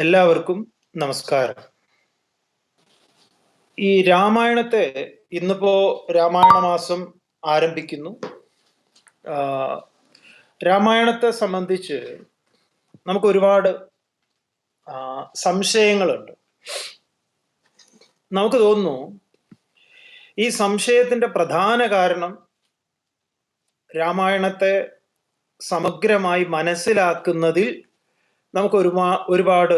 എല്ലാവർക്കും നമസ്കാരം. ഈ രാമായണത്തെ ഇന്നിപ്പോ രാമായണ മാസം ആരംഭിക്കുന്നു. രാമായണത്തെ സംബന്ധിച്ച് നമുക്ക് ഒരുപാട് സംശയങ്ങളുണ്ട്. നമുക്ക് തോന്നുന്നു ഈ സംശയത്തിന്റെ പ്രധാന കാരണം രാമായണത്തെ സമഗ്രമായി മനസ്സിലാക്കുന്നതിൽ നമുക്ക് ഒരുപാട്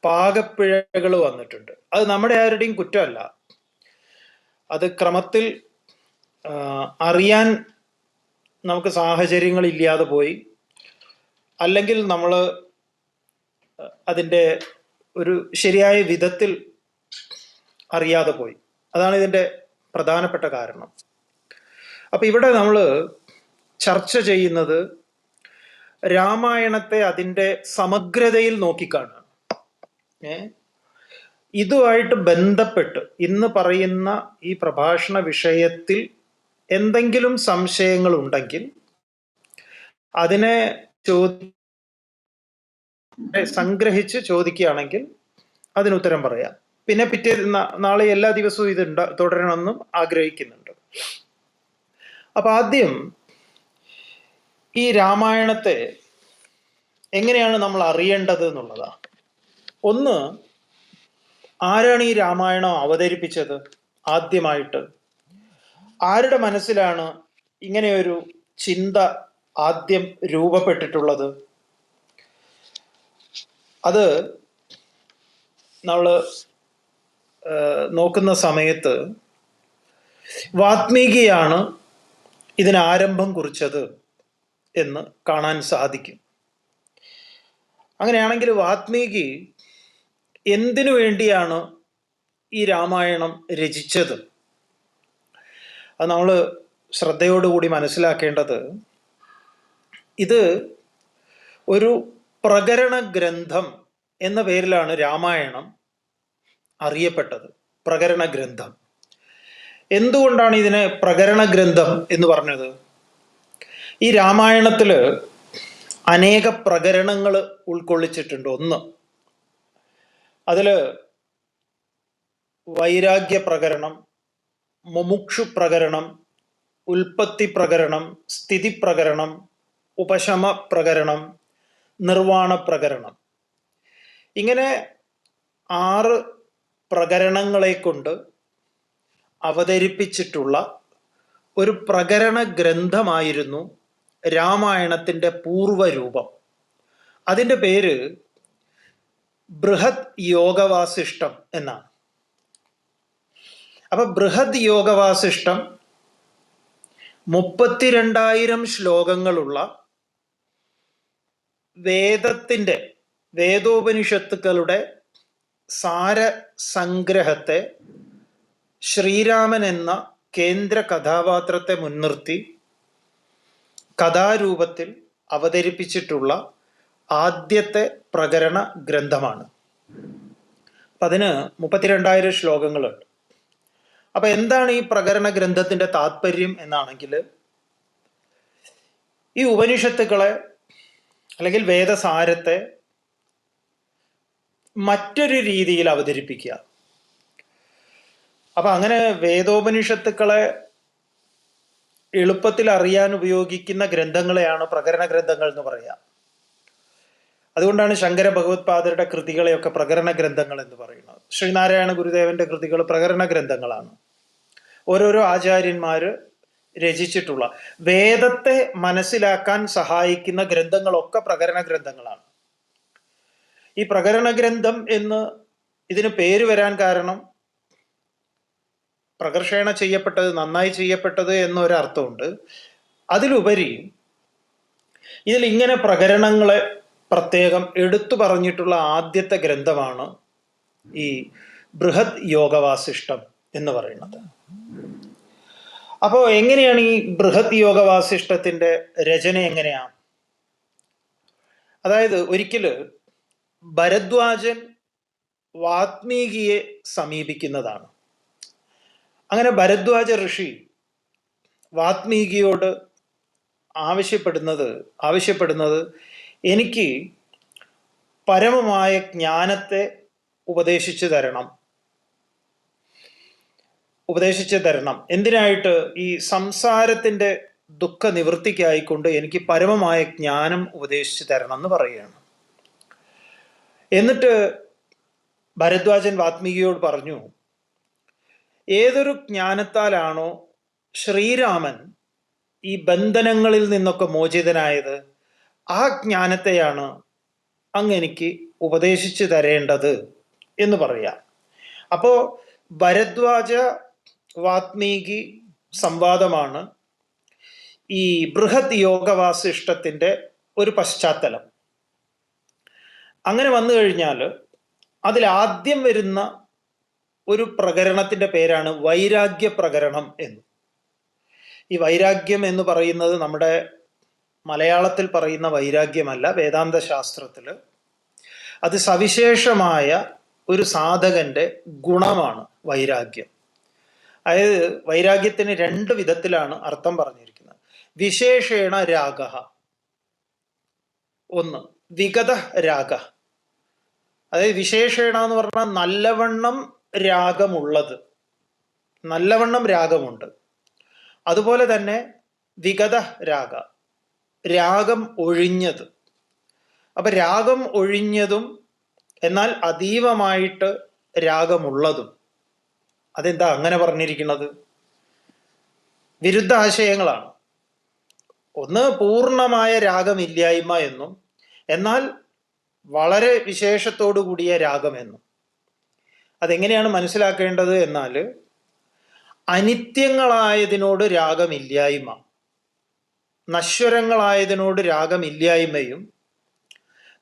പാകപ്പിഴകൾ വന്നിട്ടുണ്ട്. അത് നമ്മുടെ ആരുടെയും കുറ്റമല്ല. അത് ക്രമത്തിൽ അറിയാൻ നമുക്ക് സാഹചര്യങ്ങൾ ഇല്ലാതെ പോയി, അല്ലെങ്കിൽ നമ്മൾ അതിൻ്റെ ഒരു ശരിയായ വിധത്തിൽ അറിയാതെ പോയി. അതാണ് ഇതിൻ്റെ പ്രധാനപ്പെട്ട കാരണം. അപ്പം ഇവിടെ നമ്മൾ ചർച്ച ചെയ്യുന്നത് രാമായണത്തെ അതിൻ്റെ സമഗ്രതയിൽ നോക്കിക്കാണുക. ഇതുമായിട്ട് ബന്ധപ്പെട്ട് ഇന്ന് പറയുന്ന ഈ പ്രഭാഷണ വിഷയത്തിൽ എന്തെങ്കിലും സംശയങ്ങൾ ഉണ്ടെങ്കിൽ അതിനെ സംഗ്രഹിച്ച് ചോദിക്കുകയാണെങ്കിൽ അതിനുത്തരം പറയാം. പിന്നെ നാളെ എല്ലാ ദിവസവും ഇത് തുടരണമെന്നും ആഗ്രഹിക്കുന്നുണ്ട്. അപ്പൊ ആദ്യം ഈ രാമായണത്തെ എങ്ങനെയാണ് നമ്മൾ അറിയേണ്ടത് എന്നുള്ളതാണ്. ഒന്ന്, ആരാണ് ഈ രാമായണം അവതരിപ്പിച്ചത്? ആദ്യമായിട്ട് ആരുടെ മനസ്സിലാണ് ഇങ്ങനെയൊരു ചിന്ത ആദ്യം രൂപപ്പെട്ടിട്ടുള്ളത്? അത് നമ്മൾ നോക്കുന്ന സമയത്ത് വാത്മീകിയാണ് ഇതിന് ആരംഭം കുറിച്ചത് എന്ന് കാണാൻ സാധിക്കും. അങ്ങനെയാണെങ്കിൽ വാത്മീകി എന്തിനു വേണ്ടിയാണ് ഈ രാമായണം രചിച്ചത്? അത് നമ്മൾ ശ്രദ്ധയോടുകൂടി മനസ്സിലാക്കേണ്ടത്, ഇത് ഒരു പ്രകരണ ഗ്രന്ഥം എന്ന പേരിലാണ് രാമായണം അറിയപ്പെട്ടത്. പ്രകരണ ഗ്രന്ഥം. എന്തുകൊണ്ടാണ് ഇതിനെ പ്രകരണ ഗ്രന്ഥം എന്ന് പറഞ്ഞത്? ഈ രാമായണത്തിൽ അനേക പ്രകരണങ്ങൾ ഉൾക്കൊള്ളിച്ചിട്ടുണ്ട്. ഒന്ന്, അതിൽ വൈരാഗ്യ പ്രകരണം, മുമുക്ഷു പ്രകരണം, ഉൽപ്പത്തി പ്രകരണം, സ്ഥിതി പ്രകരണം, ഉപശമ പ്രകരണം, നിർവാണ പ്രകരണം. ഇങ്ങനെ 6 പ്രകരണങ്ങളെ കൊണ്ട് അവതരിപ്പിച്ചിട്ടുള്ള ഒരു പ്രകരണ ഗ്രന്ഥമായിരുന്നു രാമായണത്തിൻ്റെ പൂർവരൂപം. അതിൻ്റെ പേര് ബൃഹത് യോഗവാസിഷ്ടം എന്നാണ്. അപ്പൊ ബൃഹത് യോഗവാസിഷ്ടം 32,000 ശ്ലോകങ്ങളുള്ള വേദോപനിഷത്തുക്കളുടെ സാരസംഗ്രഹത്തെ ശ്രീരാമൻ എന്ന കേന്ദ്ര കഥാപാത്രത്തെ മുൻനിർത്തി കഥാരൂപത്തിൽ അവതരിപ്പിച്ചിട്ടുള്ള ആദ്യത്തെ പ്രകരണ ഗ്രന്ഥമാണ്. അപ്പം അതിന് 32,000 ശ്ലോകങ്ങളുണ്ട്. അപ്പൊ എന്താണ് ഈ പ്രകരണ ഗ്രന്ഥത്തിന്റെ താത്പര്യം എന്നാണെങ്കിൽ, ഈ ഉപനിഷത്തുക്കളെ അല്ലെങ്കിൽ വേദസാരത്തെ മറ്റൊരു രീതിയിൽ അവതരിപ്പിക്കുക. അപ്പൊ അങ്ങനെ വേദോപനിഷത്തുക്കളെ എളുപ്പത്തിൽ അറിയാൻ ഉപയോഗിക്കുന്ന ഗ്രന്ഥങ്ങളെയാണ് പ്രകരണ ഗ്രന്ഥങ്ങൾ എന്ന് പറയുക. അതുകൊണ്ടാണ് ശങ്കര ഭഗവത്പാദരുടെ കൃതികളെയൊക്കെ പ്രകരണ ഗ്രന്ഥങ്ങൾ എന്ന് പറയുന്നത്. ശ്രീനാരായണ ഗുരുദേവന്റെ കൃതികൾ പ്രകരണ ഗ്രന്ഥങ്ങളാണ്. ഓരോരോ ആചാര്യന്മാര് രചിച്ചിട്ടുള്ള വേദത്തെ മനസ്സിലാക്കാൻ സഹായിക്കുന്ന ഗ്രന്ഥങ്ങളൊക്കെ പ്രകരണ ഗ്രന്ഥങ്ങളാണ്. ഈ പ്രകരണ ഗ്രന്ഥം എന്ന് ഇതിന് പേര് വരാൻ കാരണം പ്രകർഷേണ ചെയ്യപ്പെട്ടത്, നന്നായി ചെയ്യപ്പെട്ടത് എന്നൊരർത്ഥമുണ്ട്. അതിലുപരി ഇതിൽ ഇങ്ങനെ പ്രകരണങ്ങളെ പ്രത്യേകം എടുത്തു പറഞ്ഞിട്ടുള്ള ആദ്യത്തെ ഗ്രന്ഥമാണ് ഈ ബൃഹത് യോഗവാസിഷ്ടം എന്ന് പറയുന്നത്. അപ്പോൾ എങ്ങനെയാണ് ഈ ബൃഹത് യോഗവാസിഷ്ടത്തിന്റെ രചന? എങ്ങനെയാണ്? അതായത് ഒരിക്കല് ഭരദ്വാജൻ വാത്മീകിയെ സമീപിക്കുന്നതാണ്. അങ്ങനെ ഭരദ്വാജ ഋഷി വാത്മീകിയോട് ആവശ്യപ്പെടുന്നത് എനിക്ക് പരമമായ ജ്ഞാനത്തെ ഉപദേശിച്ചു തരണം. എന്തിനായിട്ട്? ഈ സംസാരത്തിൻ്റെ ദുഃഖ നിവൃത്തിക്കായിക്കൊണ്ട് എനിക്ക് പരമമായ ജ്ഞാനം ഉപദേശിച്ചു തരണം എന്ന് പറയുകയാണ്. എന്നിട്ട് ഭരദ്വാജൻ വാത്മീകിയോട് പറഞ്ഞു, ഏതൊരു ജ്ഞാനത്താലാണോ ശ്രീരാമൻ ഈ ബന്ധനങ്ങളിൽ നിന്നൊക്കെ മോചിതനായത്, ആ ജ്ഞാനത്തെയാണ് അങ്ങ് എനിക്ക് ഉപദേശിച്ചു തരേണ്ടത് എന്ന് പറയാം. അപ്പോൾ ഭരദ്വാജ വാത്മീകി സംവാദമാണ് ഈ ബൃഹത് യോഗവാസിഷ്ടത്തിൻ്റെ ഒരു പശ്ചാത്തലം. അങ്ങനെ വന്നു കഴിഞ്ഞാൽ അതിലാദ്യം വരുന്ന ഒരു പ്രകരണത്തിൻ്റെ പേരാണ് വൈരാഗ്യ പ്രകരണം എന്ന്. ഈ വൈരാഗ്യം എന്ന് പറയുന്നത് നമ്മുടെ മലയാളത്തിൽ പറയുന്ന വൈരാഗ്യമല്ല. വേദാന്ത ശാസ്ത്രത്തിൽ അത് സവിശേഷമായ ഒരു സാധകന്റെ ഗുണമാണ് വൈരാഗ്യം. അതായത് വൈരാഗ്യത്തിന് 2 വിധത്തിലാണ് അർത്ഥം പറഞ്ഞിരിക്കുന്നത്. വിശേഷേണ രാഗ, ഒന്ന് വിഗത രാഗ. അതായത് വിശേഷേണ എന്ന് പറഞ്ഞാൽ നല്ലവണ്ണം രാഗമുണ്ട്. അതുപോലെ തന്നെ വിഗത രാഗ, രാഗം ഒഴിഞ്ഞത്. അപ്പൊ രാഗം ഒഴിഞ്ഞതും എന്നാൽ അതീവമായിട്ട് രാഗമുള്ളതും. അതെന്താ അങ്ങനെ പറഞ്ഞിരിക്കുന്നത്? വിരുദ്ധ ആശയങ്ങളാണ്. ഒന്ന് പൂർണ്ണമായ രാഗമില്ലായ്മ എന്നും, എന്നാൽ വളരെ വിശേഷത്തോടു കൂടിയ രാഗമെന്നും. അതെങ്ങനെയാണ് മനസ്സിലാക്കേണ്ടത് എന്നാൽ, അനിത്യങ്ങളായതിനോട് രാഗമില്ലായ്മ, നശ്വരങ്ങളായതിനോട് രാഗമില്ലായ്മയും,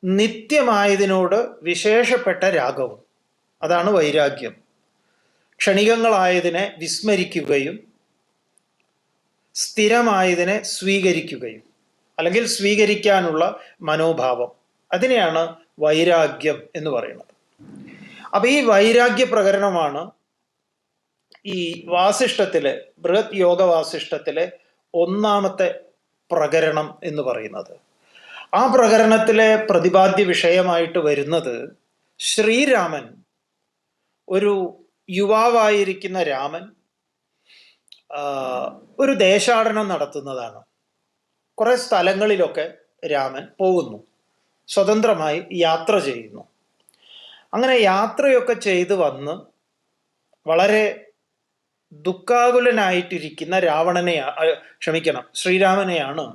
നിത്യമായതിനോട് വിശേഷപ്പെട്ട രാഗവും, അതാണ് വൈരാഗ്യം. ക്ഷണികങ്ങളായതിനെ വിസ്മരിക്കുകയും സ്ഥിരമായതിനെ സ്വീകരിക്കുകയും, അല്ലെങ്കിൽ സ്വീകരിക്കാനുള്ള മനോഭാവം, അതിനെയാണ് വൈരാഗ്യം എന്ന് പറയുന്നത്. അപ്പൊ ഈ വൈരാഗ്യ പ്രകരണമാണ് ഈ വാസിഷ്ഠത്തിലെ, ബൃഹത് യോഗ വാസിഷ്ഠത്തിലെ 1ാമത്തെ പ്രകരണം എന്ന് പറയുന്നത്. ആ പ്രകരണത്തിലെ പ്രതിപാദ്യ വിഷയമായിട്ട് വരുന്നത് ശ്രീരാമൻ, ഒരു യുവാവായിരിക്കുന്ന രാമൻ ഒരു ദേശാടനം നടത്തുന്നതാണ്. കുറെ സ്ഥലങ്ങളിലൊക്കെ രാമൻ പോകുന്നു, സ്വതന്ത്രമായി യാത്ര ചെയ്യുന്നു. അങ്ങനെ യാത്രയൊക്കെ ചെയ്ത് വന്ന് വളരെ ദുഃഖാകുലനായിട്ടിരിക്കുന്ന ശ്രീരാമനെയാണ്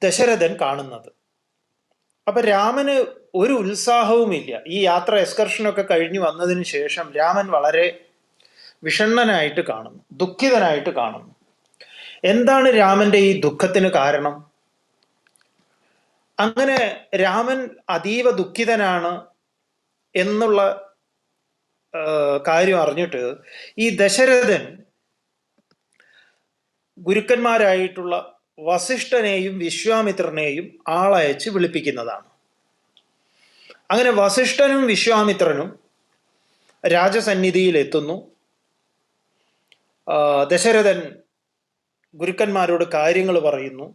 ദശരഥൻ കാണുന്നത്. അപ്പൊ രാമന് ഒരു ഉത്സാഹവുമില്ല. ഈ യാത്ര എക്സ്കർഷനൊക്കെ കഴിഞ്ഞു വന്നതിന് ശേഷം രാമൻ വളരെ വിഷണ്ണനായിട്ട് കാണുന്നു, ദുഃഖിതനായിട്ട് കാണുന്നു. എന്താണ് രാമന്റെ ഈ ദുഃഖത്തിന് കാരണം? അങ്ങനെ രാമൻ അതീവ ദുഃഖിതനാണ് എന്നുള്ള കാര്യം അറിഞ്ഞിട്ട് ഈ ദശരഥൻ ഗുരുക്കന്മാരായിട്ടുള്ള വസിഷ്ഠനെയും വിശ്വാമിത്രനെയും ആളയച്ച് വിളിപ്പിക്കുന്നതാണ്. അങ്ങനെ വസിഷ്ഠനും വിശ്വാമിത്രനും രാജസന്നിധിയിൽ എത്തുന്നു. ദശരഥൻ ഗുരുക്കന്മാരോട് കാര്യങ്ങൾ പറയുന്നു.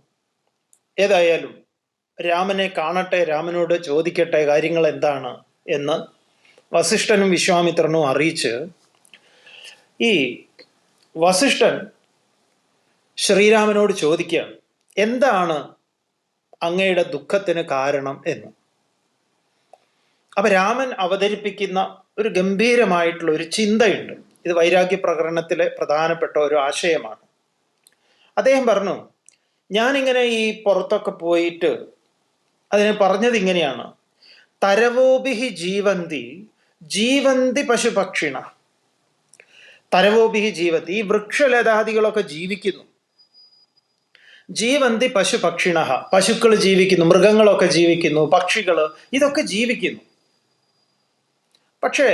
ഏതായാലും രാമനെ കാണട്ടെ, രാമനോട് ചോദിക്കട്ടെ കാര്യങ്ങൾ എന്താണ് എന്ന് വസിഷ്ഠനും വിശ്വാമിത്രനും അറിയിച്ച്, ഈ വസിഷ്ഠൻ ശ്രീരാമനോട് ചോദിക്കുകയാണ്, എന്താണ് അങ്ങയുടെ ദുഃഖത്തിന് കാരണം എന്ന്. അപ്പൊ രാമൻ അവതരിപ്പിക്കുന്ന ഒരു ഗംഭീരമായിട്ടുള്ള ഒരു ചിന്തയുണ്ട്. ഇത് വൈരാഗ്യ പ്രകരണത്തിലെ പ്രധാനപ്പെട്ട ഒരു ആശയമാണ്. അദ്ദേഹം പറഞ്ഞു, ഞാനിങ്ങനെ ഈ പുറത്തൊക്കെ പോയിട്ട് അതിനെ പറഞ്ഞത് ഇങ്ങനെയാണ്: തരവോഭിഹി ജീവന്തി പശുപക്ഷിണ. തരവോഭിഹി ജീവന്തി, ഈ വൃക്ഷലതാദികളൊക്കെ ജീവിക്കുന്നു. ജീവന്തി പശുപക്ഷിണ, പശുക്കൾ ജീവിക്കുന്നു, മൃഗങ്ങളൊക്കെ ജീവിക്കുന്നു, പക്ഷികൾ, ഇതൊക്കെ ജീവിക്കുന്നു. പക്ഷേ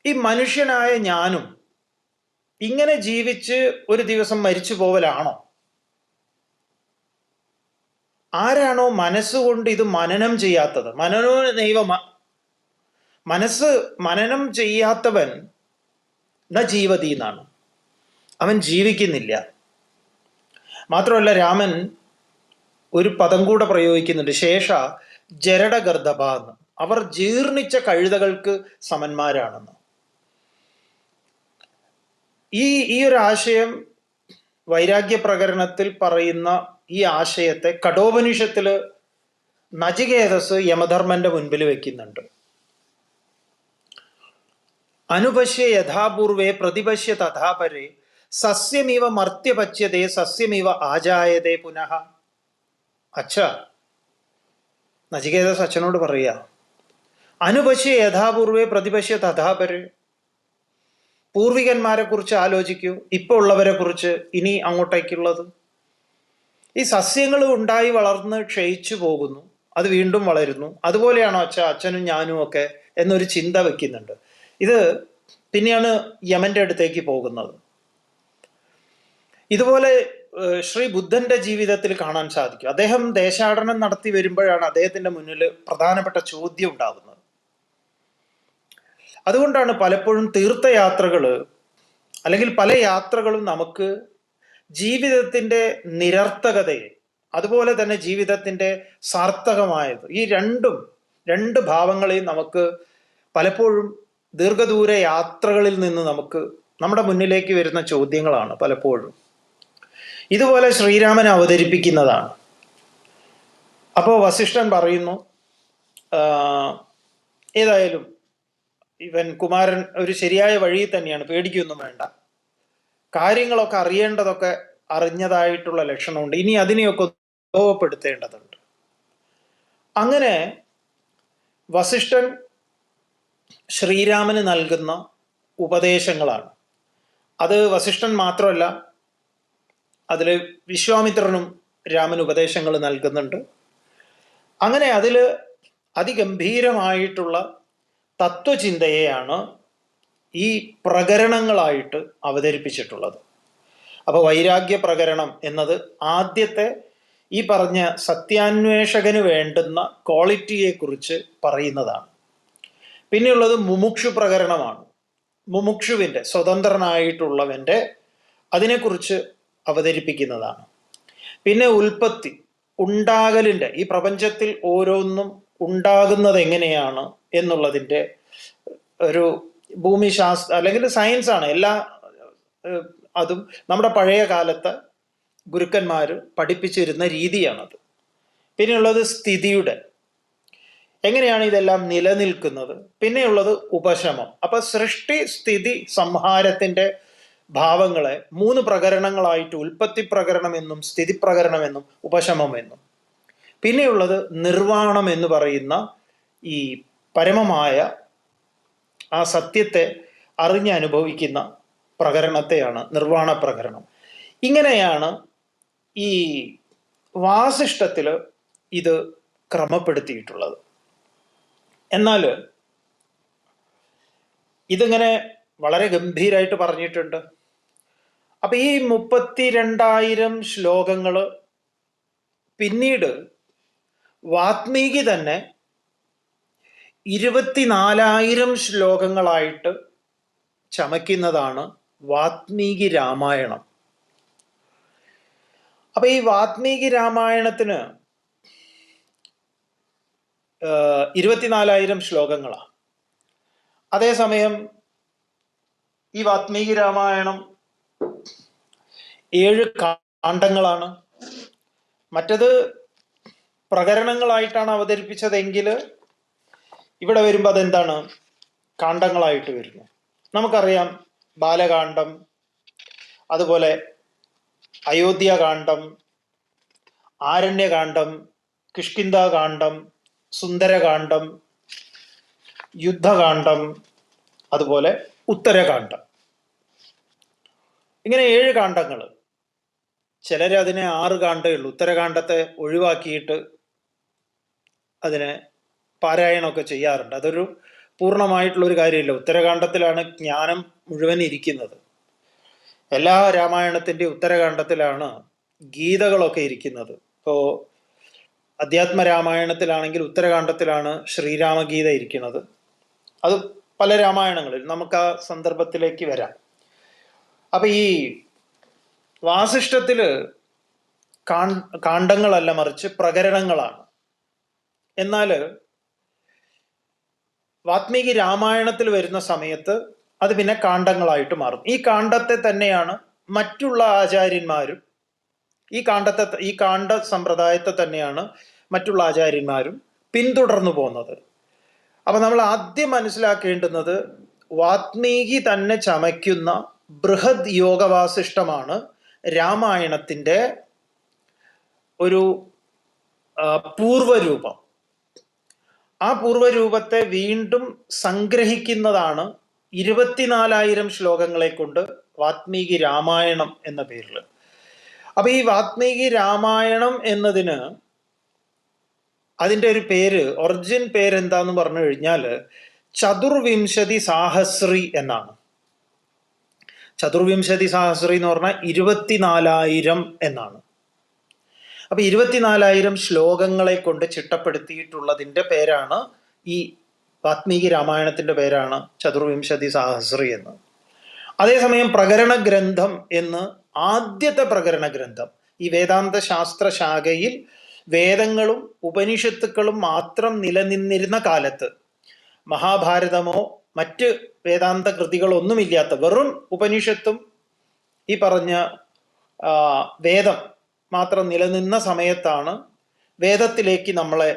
ഈ മനുഷ്യനായ ഞാനും ഇങ്ങനെ ജീവിച്ച് ഒരു ദിവസം മരിച്ചു പോവലാണോ? ആരാണോ മനസ്സുകൊണ്ട് ഇത് മനനം ചെയ്യാത്തത്, മനസ്സ് മനനം ചെയ്യാത്തവൻ ന ജീവതി എന്നാണ്, അവൻ ജീവിക്കുന്നില്ല. മാത്രമല്ല രാമൻ ഒരു പദം കൂടെ പ്രയോഗിക്കുന്നുണ്ട്, ശേഷ ജരടഗർദഭ എന്ന്. അവർ ജീർണിച്ച കഴുതകൾക്ക് സമന്മാരാണെന്ന്. ഈ ഒരു ആശയം വൈരാഗ്യ പ്രകരണത്തിൽ പറയുന്ന ഈ ആശയത്തെ കഠോപനിഷത്തില് നചികേതസ് യമധർമ്മന്റെ മുൻപിൽ വെക്കുന്നുണ്ട്. അനുപശ്യ യഥാപൂർവേ പ്രതിപശ്യ തഥാപരേ സസ്യമീവ മർത്യപച്യതേ സസ്യമീവ ആജായതേ പുനഃ. അച്ഛ, നചികേതസ് അച്ഛനോട് പറയുക, അനുപശ്യ യഥാപൂർവേ പ്രതിപശ്യ തഥാപരേ. പൂർവികന്മാരെ കുറിച്ച് ആലോചിക്കൂ, ഇപ്പോൾ ഉള്ളവരെ കുറിച്ച്, ഇനി അങ്ങോട്ടേക്കുള്ളത്. ഈ സസ്യങ്ങൾ ഉണ്ടായി വളർന്ന് ക്ഷയിച്ചു പോകുന്നു, അത് വീണ്ടും വളരുന്നു. അതുപോലെയാണോ അച്ഛനും ഞാനും ഒക്കെ എന്നൊരു ചിന്ത വെക്കുന്നുണ്ട്. ഇത് പിന്നെയാണ് യമന്റെ അടുത്തേക്ക് പോകുന്നത്. ഇതുപോലെ ശ്രീ ബുദ്ധന്റെ ജീവിതത്തിൽ കാണാൻ സാധിക്കും. അദ്ദേഹം ദേശാടനം നടത്തി വരുമ്പോഴാണ് അദ്ദേഹത്തിന്റെ മുന്നിൽ പ്രധാനപ്പെട്ട ചോദ്യം ഉണ്ടാകുന്നത്. അതുകൊണ്ടാണ് പലപ്പോഴും തീർത്ഥയാത്രകൾ അല്ലെങ്കിൽ പല യാത്രകളും നമുക്ക് ജീവിതത്തിന്റെ നിരർത്ഥകതയെ അതുപോലെ തന്നെ ജീവിതത്തിന്റെ സാർത്ഥകമായത്, ഈ രണ്ട് ഭാവങ്ങളെയും നമുക്ക് പലപ്പോഴും ദീർഘദൂര യാത്രകളിൽ നിന്ന് നമുക്ക് നമ്മുടെ മുന്നിലേക്ക് വരുന്ന ചോദ്യങ്ങളാണ് പലപ്പോഴും ഇതുപോലെ ശ്രീരാമൻ അവതരിപ്പിക്കുന്നതാണ്. അപ്പോൾ വസിഷ്ഠൻ പറയുന്നു, ഏതായാലും ഇവൻ കുമാരൻ ഒരു ശരിയായ വഴിയിൽ തന്നെയാണ്, പേടിക്കൊന്നും വേണ്ട, കാര്യങ്ങളൊക്കെ അറിയേണ്ടതൊക്കെ അറിഞ്ഞതായിട്ടുള്ള ലക്ഷണമുണ്ട്, ഇനി അതിനെയൊക്കെ ഉപയോഗപ്പെടുത്തേണ്ടതുണ്ട്. അങ്ങനെ വസിഷ്ഠൻ ശ്രീരാമന് നൽകുന്ന ഉപദേശങ്ങളാണ്. അത് വസിഷ്ഠൻ മാത്രമല്ല, അതിൽ വിശ്വാമിത്രനും രാമന് ഉപദേശങ്ങൾ നൽകുന്നുണ്ട്. അങ്ങനെ അതിൽ അതിഗംഭീരമായിട്ടുള്ള തത്വചിന്തയെയാണ് ഈ പ്രകരണങ്ങളായിട്ട് അവതരിപ്പിച്ചിട്ടുള്ളത്. അപ്പോൾ വൈരാഗ്യ പ്രകരണം എന്നത് ആദ്യത്തെ ഈ പറഞ്ഞ സത്യാന്വേഷകന് വേണ്ടുന്ന ക്വാളിറ്റിയെക്കുറിച്ച് പറയുന്നതാണ്. പിന്നെയുള്ളത് മുമുക്ഷു പ്രകരണമാണ്. മുമുക്ഷുവിൻ്റെ, സ്വതന്ത്രനായിട്ടുള്ളവൻ്റെ അതിനെക്കുറിച്ച് അവതരിപ്പിക്കുന്നതാണ്. പിന്നെ ഉൽപ്പത്തി, ഉണ്ടാകലിൻ്റെ, ഈ പ്രപഞ്ചത്തിൽ ഓരോന്നും ഉണ്ടാകുന്നത് എങ്ങനെയാണ് എന്നുള്ളതിൻ്റെ ഒരു ഭൂമിശാസ്ത്ര അല്ലെങ്കിൽ സയൻസാണ് എല്ലാ അതും നമ്മുടെ പഴയ കാലത്തെ ഗുരുക്കന്മാർ പഠിപ്പിച്ചിരുന്ന രീതിയാണത്. പിന്നെയുള്ളത് സ്ഥിതിയുടെ, എങ്ങനെയാണ് ഇതെല്ലാം നിലനിൽക്കുന്നത്. പിന്നെയുള്ളത് ഉപശമം. അപ്പൊ സൃഷ്ടി സ്ഥിതി സംഹാരത്തിന്റെ ഭാവങ്ങളെ 3 പ്രകരണങ്ങളായിട്ട്, ഉൽപ്പത്തി പ്രകരണം എന്നും സ്ഥിതി പ്രകരണം എന്നും ഉപശമം എന്നും, പിന്നെയുള്ളത് നിർവാണം എന്ന് പറയുന്ന ഈ പരമമായ ആ സത്യത്തെ അറിഞ്ഞ് അനുഭവിക്കുന്ന പ്രകരണത്തെയാണ് നിർവാണ പ്രകരണം. ഇങ്ങനെയാണ് ഈ വാസിഷ്ഠത്തിൽ ഇത് ക്രമപ്പെടുത്തിയിട്ടുള്ളത്. എന്നാൽ ഇതിങ്ങനെ വളരെ ഗംഭീരമായിട്ട് പറഞ്ഞിട്ടുണ്ട്. അപ്പൊ ഈ 32,000 ശ്ലോകങ്ങൾ പിന്നീട് വാത്മീകി തന്നെ 24,000 ശ്ലോകങ്ങളായിട്ട് ചമയ്ക്കുന്നതാണ് വാത്മീകി രാമായണം. അപ്പൊ ഈ വാത്മീകി രാമായണത്തിന് 24,000 ശ്ലോകങ്ങളാണ്. അതേസമയം ഈ വാത്മീകി രാമായണം 7 കാണ്ഡങ്ങളാണ്. മറ്റത് പ്രകരണങ്ങളായിട്ടാണ് അവതരിപ്പിച്ചതെങ്കിൽ ഇവിടെ വരുമ്പോൾ അതെന്താണ്, കാണ്ഡങ്ങളായിട്ട് വരുന്നു. നമുക്കറിയാം ബാലകാന്ഡം, അതുപോലെ അയോധ്യാകാന്ഡം, ആരണ്യകാന്ഡം, കിഷ്കിന്ധാകാന്ഡം, സുന്ദരകാന്ഡം, യുദ്ധകാന്ഡം, അതുപോലെ ഉത്തരകാന്ഡം. ഇങ്ങനെ 7 കാണ്ഡങ്ങൾ. ചിലർ അതിനെ 6 കാണ്ഡേ ഉള്ളൂ. ഉത്തരകാന്ഡത്തെ ഒഴിവാക്കിയിട്ട് അതിനെ പാരായണമൊക്കെ ചെയ്യാറുണ്ട്. അതൊരു പൂർണ്ണമായിട്ടുള്ളൊരു കാര്യമില്ല. ഉത്തരകാന്ഡത്തിലാണ് ജ്ഞാനം മുഴുവൻ ഇരിക്കുന്നത്. എല്ലാ രാമായണത്തിൻ്റെ ഉത്തരകാന്ഡത്തിലാണ് ഗീതകളൊക്കെ ഇരിക്കുന്നത്. ഇപ്പോൾ അധ്യാത്മ രാമായണത്തിലാണെങ്കിൽ ഉത്തരകാന്ഡത്തിലാണ് ശ്രീരാമഗീത ഇരിക്കുന്നത്. അത് പല രാമായണങ്ങളിൽ നമുക്ക് ആ സന്ദർഭത്തിലേക്ക് വരാം. അപ്പൊ ഈ വാസിഷ്ഠത്തില് കാണ്ഡങ്ങളല്ല, മറിച്ച് പ്രകരണങ്ങളാണ്. എന്നാൽ വാത്മീകി രാമായണത്തിൽ വരുന്ന സമയത്ത് അത് പിന്നെ കാണ്ഡങ്ങളായിട്ട് മാറും. ഈ കാണ്ഡത്തെ തന്നെയാണ് മറ്റുള്ള ആചാര്യന്മാരും ഈ കാണ്ഡ സമ്പ്രദായത്തെ തന്നെയാണ് മറ്റുള്ള ആചാര്യന്മാരും പിന്തുടർന്നു പോകുന്നത്. അപ്പൊ നമ്മൾ ആദ്യം മനസ്സിലാക്കേണ്ടുന്നത് വാത്മീകി തന്നെ ചമയ്ക്കുന്ന ബൃഹദ് യോഗവാസിഷ്ടമാണ് രാമായണത്തിന്റെ ഒരു പൂർവരൂപം. ആ പൂർവരൂപത്തെ വീണ്ടും സംഗ്രഹിക്കുന്നതാണ് 24,000 ശ്ലോകങ്ങളെ കൊണ്ട് വാത്മീകി രാമായണം എന്ന പേരിൽ. അപ്പൊ ഈ വാത്മീകി രാമായണം എന്നതിന് അതിൻ്റെ ഒരു പേര്, ഒറിജിൻ പേര് എന്താന്ന് പറഞ്ഞു കഴിഞ്ഞാൽ ചതുർവിംശതി സാഹസ്രി എന്നാണ്. ചതുർവിംശതി സാഹസ്രി എന്ന് പറഞ്ഞാൽ 24,000 എന്നാണ്. അപ്പൊ 24,000 ശ്ലോകങ്ങളെ കൊണ്ട് ചിട്ടപ്പെടുത്തിയിട്ടുള്ളതിൻ്റെ പേരാണ്, ഈ വാത്മീകി രാമായണത്തിന്റെ പേരാണ് ചതുർവിംശതി സാഹസ്രി എന്ന്. അതേസമയം പ്രകരണ ഗ്രന്ഥം എന്ന് ആദ്യത്തെ പ്രകരണ ഗ്രന്ഥം, ഈ വേദാന്ത ശാസ്ത്ര ശാഖയിൽ വേദങ്ങളും ഉപനിഷത്തുക്കളും മാത്രം നിലനിന്നിരുന്ന കാലത്ത്, മഹാഭാരതമോ മറ്റ് വേദാന്ത കൃതികളൊന്നുമില്ലാത്ത വെറും ഉപനിഷത്തും ഈ പറഞ്ഞ വേദം മാത്രം നിലനിന്ന സമയത്താണ് വേദത്തിലേക്ക് നമ്മളെ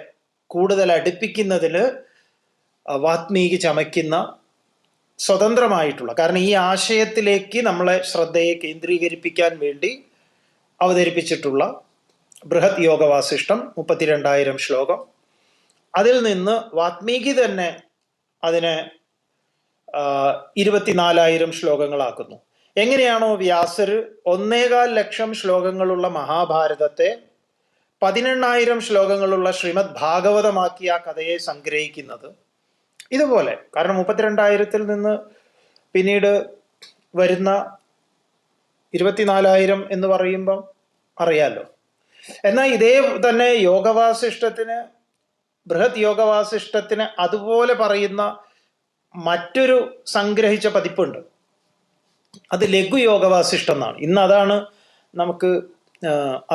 കൂടുതൽ അടുപ്പിക്കുന്നതിൽ വാത്മീകി ചമയ്ക്കുന്ന സ്വതന്ത്രമായിട്ടുള്ള, കാരണം ഈ ആശയത്തിലേക്ക് നമ്മളെ ശ്രദ്ധയെ കേന്ദ്രീകരിപ്പിക്കാൻ വേണ്ടി അവതരിപ്പിച്ചിട്ടുള്ള ബൃഹത് യോഗവാസിഷ്ടം 32,000 ശ്ലോകം. അതിൽ നിന്ന് വാത്മീകി തന്നെ അതിനെ 24,000 ശ്ലോകങ്ങളാക്കുന്നു. എങ്ങനെയാണോ വ്യാസർ 1.25 ലക്ഷം ശ്ലോകങ്ങളുള്ള മഹാഭാരതത്തെ 18,000 ശ്ലോകങ്ങളുള്ള ശ്രീമദ് ഭാഗവതമാക്കി ആ കഥയെ സംഗ്രഹിക്കുന്നത്, ഇതുപോലെ. കാരണം 32,000-ൽ നിന്ന് പിന്നീട് വരുന്ന 24,000 എന്ന് പറയുമ്പം അറിയാലോ. എന്നാൽ ഇതേ തന്നെ യോഗവാസിഷ്ടത്തിന്, ബൃഹത് യോഗവാസിഷ്ടത്തിന് അതുപോലെ പറയുന്ന മറ്റൊരു സംഗ്രഹിച്ച പതിപ്പുണ്ട്. അത് ലഘു യോഗവാസിഷ്ടം എന്നാണ്. ഇന്ന് അതാണ് നമുക്ക്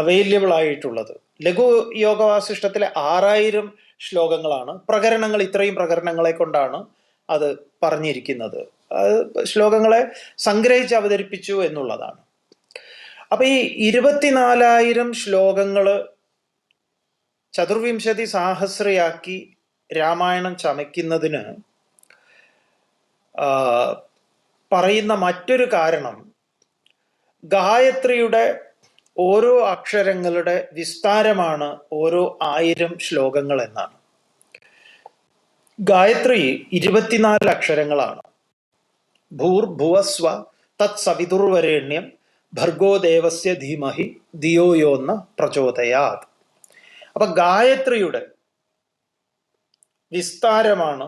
അവൈലബിൾ ആയിട്ടുള്ളത്. ലഘു യോഗവാസിഷ്ടത്തിലെ 6,000 ശ്ലോകങ്ങളാണ്. പ്രകരണങ്ങൾ, ഇത്രയും പ്രകരണങ്ങളെ കൊണ്ടാണ് അത് പറഞ്ഞിരിക്കുന്നത്. അത് ശ്ലോകങ്ങളെ സംഗ്രഹിച്ച് അവതരിപ്പിച്ചു എന്നുള്ളതാണ്. അപ്പൊ ഈ 24,000 ശ്ലോകങ്ങൾ ചതുർവിംശതി സാഹസ്രയാക്കി രാമായണം ചമയ്ക്കുന്നതിന് പറയുന്ന മറ്റൊരു കാരണം, ഗായത്രിയുടെ ഓരോ അക്ഷരങ്ങളുടെ വിസ്താരമാണ് ഓരോ 1000 ശ്ലോകങ്ങൾ എന്നാണ്. ഗായത്രി 24 അക്ഷരങ്ങളാണ്. ഭൂർഭുവസ്വ തത് സവിതുർവരേണ്യം ഭർഗോ ദേവസ്യ ധീമഹി ധിയോ യോന്ന പ്രചോദയാത്. അപ്പൊ ഗായത്രിയുടെ വിസ്താരമാണ്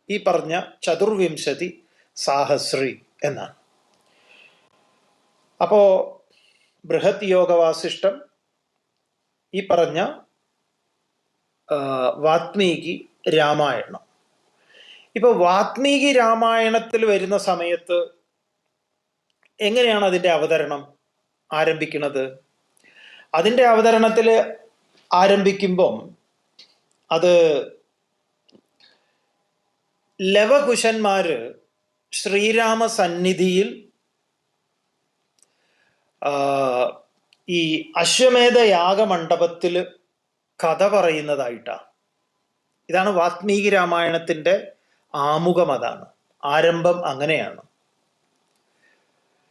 ഈ പറഞ്ഞ ചതുർവിംശതി സാഹസ്രി എന്നാണ്. അപ്പോ ബൃഹത് യോഗവാസിഷ്ടം, ഈ പറഞ്ഞ വാത്മീകി രാമായണം. ഇപ്പൊ വാത്മീകി രാമായണത്തിൽ വരുന്ന സമയത്ത് എങ്ങനെയാണ് അതിൻ്റെ അവതരണം ആരംഭിക്കുന്നത്? അതിൻ്റെ അവതരണത്തിൽ ആരംഭിക്കുമ്പം അത് ലവകുശന്മാര് ശ്രീരാമ സന്നിധിയിൽ ഈ അശ്വമേധ യാഗമണ്ഡപത്തിൽ കഥ പറയുന്നതായിട്ടാണ്. ഇതാണ് വാത്മീകി രാമായണത്തിൻ്റെ ആമുഖം, അതാണ് ആരംഭം, അങ്ങനെയാണ്.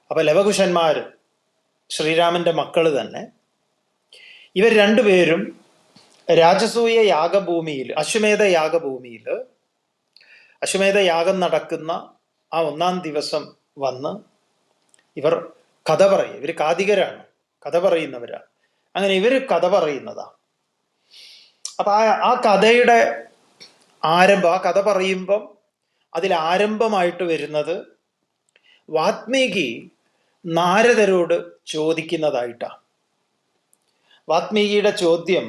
അപ്പൊ ലവകുശന്മാർ, ശ്രീരാമന്റെ മക്കൾ തന്നെ, ഇവർ രണ്ടുപേരും രാജസൂയ യാഗഭൂമിയിൽ, അശ്വമേധ യാഗഭൂമിയിൽ അശ്വമേധ യാഗം നടക്കുന്ന ആ 1-ാം ദിവസം വന്ന് ഇവർ കഥ പറയും. ഇവർ കാതികരാണ്, കഥ പറയുന്നവരാണ്. അങ്ങനെ ഇവർ കഥ പറയുന്നതാണ്. അപ്പൊ ആ കഥയുടെ ആരംഭം, ആ കഥ പറയുമ്പം അതിൽ ആരംഭമായിട്ട് വരുന്നത് വാത്മീകി നാരദരോട് ചോദിക്കുന്നതായിട്ടാണ്. വാത്മീകിയുടെ ചോദ്യം,